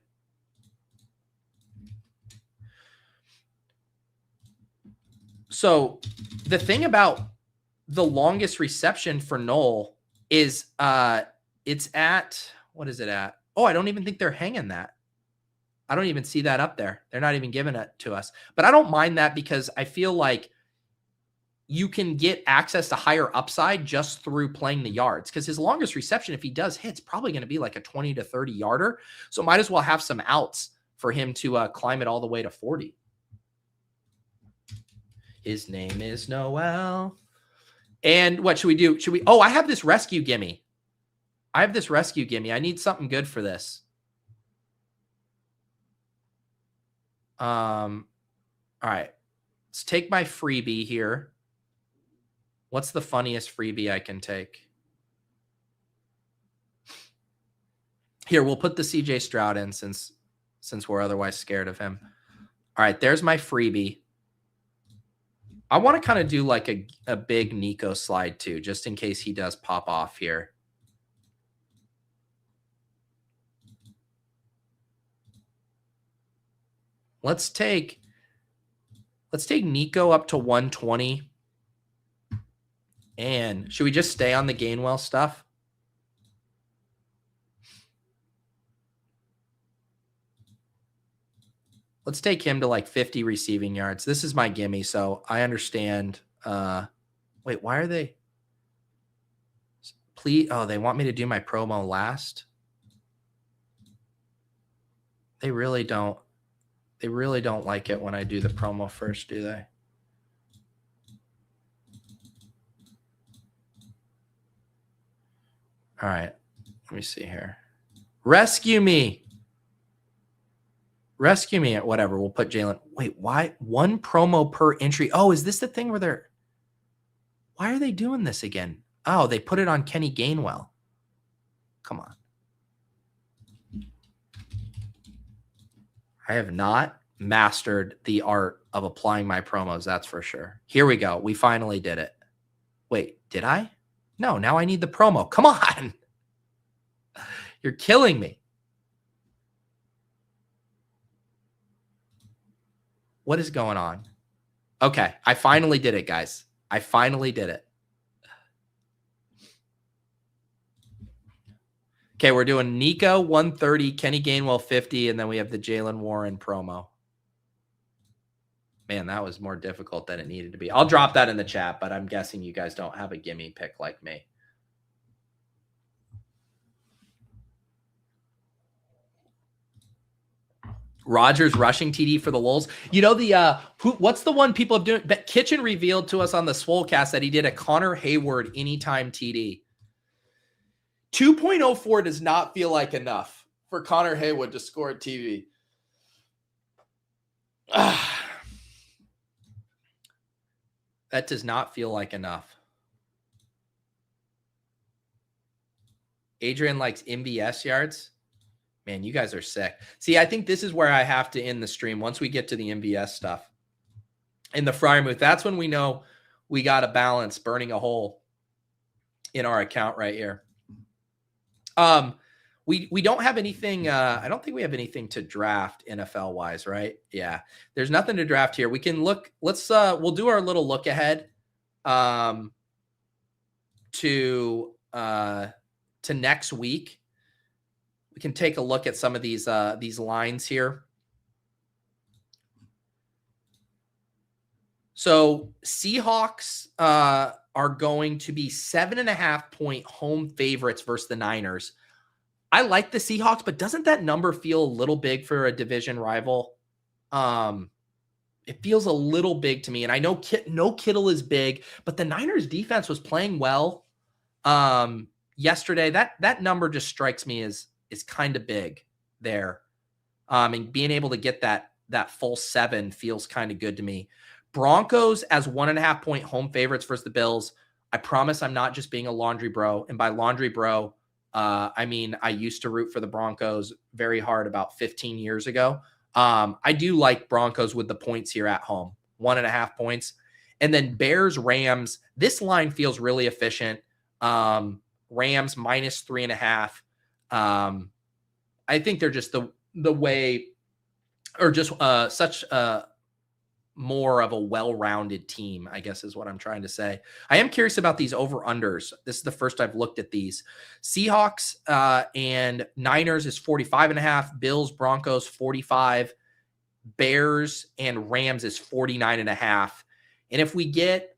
So the thing about the longest reception for Noel is it's at, what is it at? Oh, I don't even think they're hanging that. I don't even see that up there. They're not even giving it to us. But I don't mind that because I feel like you can get access to higher upside just through playing the yards. Because his longest reception, if he does hit, it's probably going to be like a 20 to 30 yarder. So might as well have some outs for him to climb it all the way to 40. His name is Noel. And what should we do? Oh, I have this rescue gimme. I need something good for this. All right. Let's take my freebie here. What's the funniest freebie I can take? Here, we'll put the CJ Stroud in since we're otherwise scared of him. All right, there's my freebie. I want to kind of do like a big Nico slide too, just in case he does pop off here. Let's take Nico up to 120. And should we just stay on the Gainwell stuff? Let's take him to like 50 receiving yards. This is my gimme, so I understand. Wait, why are they? Please, oh, they want me to do my promo last. They really don't like it when I do the promo first, do they? All right, let me see here. Rescue me. Rescue me at whatever. We'll put Jalen. Wait, why? 1 promo per entry. Oh, is this the thing where they're... Why are they doing this again? Oh, they put it on Kenny Gainwell. Come on. I have not mastered the art of applying my promos, that's for sure. Here we go. We finally did it. Wait, did I? No, now I need the promo. Come on. You're killing me. What is going on? Okay, I finally did it, guys. I finally did it. Okay, we're doing Nico 130, Kenny Gainwell 50, and then we have the Jalen Warren promo. Man, that was more difficult than it needed to be. I'll drop that in the chat, but I'm guessing you guys don't have a gimme pick like me. Rodgers rushing TD for the Lulz. You know, what's the one people have doing? But Kitchen revealed to us on the Swolecast that he did a Connor Hayward anytime TD. 2.04 does not feel like enough for Connor Hayward to score a TD. That does not feel like enough. Adrian likes MBS yards. Man, you guys are sick. See, I think this is where I have to end the stream once we get to the MBS stuff. In the Fryermuth, that's when we know we got a balance burning a hole in our account right here. We don't have anything. I don't think we have anything to draft NFL wise, right? Yeah, there's nothing to draft here. We can look. We'll do our little look ahead to next week. We can take a look at some of these lines here. So Seahawks are going to be 7.5-point home favorites versus the Niners. I like the Seahawks, but doesn't that number feel a little big for a division rival? It feels a little big to me. And I know no Kittle is big, but the Niners defense was playing well yesterday. That number just strikes me as kind of big there. And being able to get that full 7 feels kind of good to me. Broncos as 1.5-point home favorites versus the Bills. I promise I'm not just being a laundry bro. And by laundry bro, I mean, I used to root for the Broncos very hard about 15 years ago. I do like Broncos with the points here at home, 1.5 points. And then Bears, Rams. This line feels really efficient. Rams -3.5. I think they're just the way, or just such more of a well-rounded team, I guess is what I'm trying to say. I am curious about these over-unders. This is the first I've looked at these. Seahawks and Niners is 45.5. Bills, Broncos, 45. Bears and Rams is 49.5. And if we get,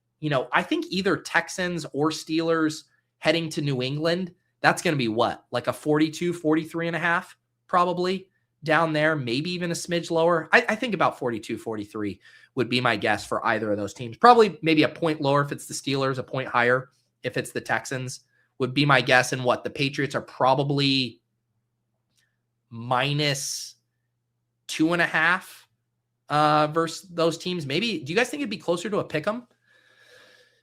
I think either Texans or Steelers heading to New England, that's going to be what? Like a 42, 43.5 probably down there, maybe even a smidge lower. I think about 42, 43 would be my guess for either of those teams. Probably maybe a point lower if it's the Steelers, a point higher if it's the Texans would be my guess. And what the Patriots are probably -2.5 versus those teams. Maybe, do you guys think it'd be closer to a pick 'em?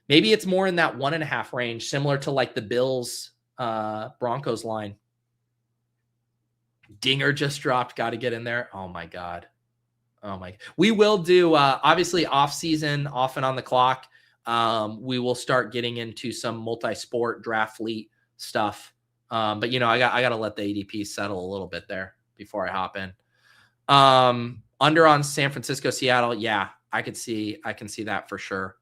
Maybe it's more in that 1.5 range, similar to like the Bills Broncos line. Dinger just dropped. Got to get in there. Oh my God. We will do obviously off season, off and on the clock. We will start getting into some multi-sport draft fleet stuff. But I got to let the ADP settle a little bit there before I hop in. Under on San Francisco, Seattle. Yeah, I can see that for sure.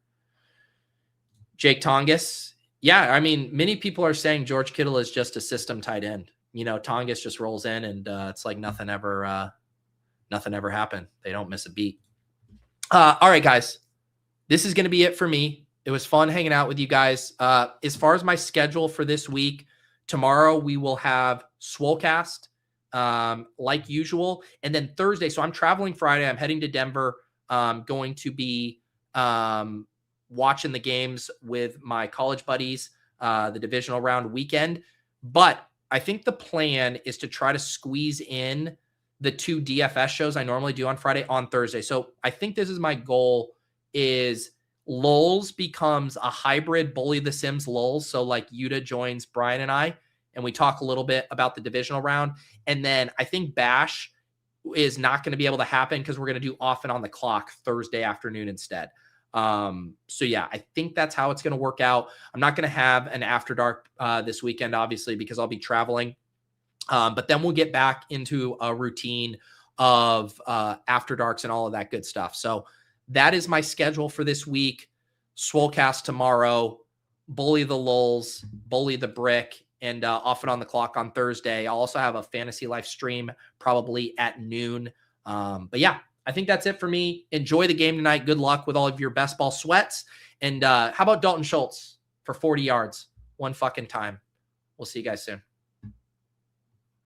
Jake Tongas. Yeah, I mean, many people are saying George Kittle is just a system tight end. Tongas just rolls in and it's like nothing ever happened. They don't miss a beat. All right, guys, this is going to be it for me. It was fun hanging out with you guys. As far as my schedule for this week, tomorrow we will have Swolecast like usual. And then Thursday, so I'm traveling Friday. I'm heading to Denver. Going to be watching the games with my college buddies, the divisional round weekend. But I think the plan is to try to squeeze in the 2 DFS shows I normally do on Friday on Thursday. So I think this is my goal, is Lulz becomes a hybrid Bully the Sims Lulz. So like Yuta joins Brian and I, and we talk a little bit about the divisional round. And then I think Bash is not going to be able to happen because we're going to do off and on the clock Thursday afternoon instead. So yeah, I think that's how it's going to work out. I'm not going to have an After Dark this weekend, obviously, because I'll be traveling. But then we'll get back into a routine of After Darks and all of that good stuff. So that is my schedule for this week. Swolecast tomorrow, Bully the Lulz, Bully the Brick, and off and on the clock on Thursday. I'll also have a Fantasy Life stream probably at noon. But yeah, I think that's it for me. Enjoy the game tonight. Good luck with all of your best ball sweats. And how about Dalton Schultz for 40 yards one fucking time? We'll see you guys soon.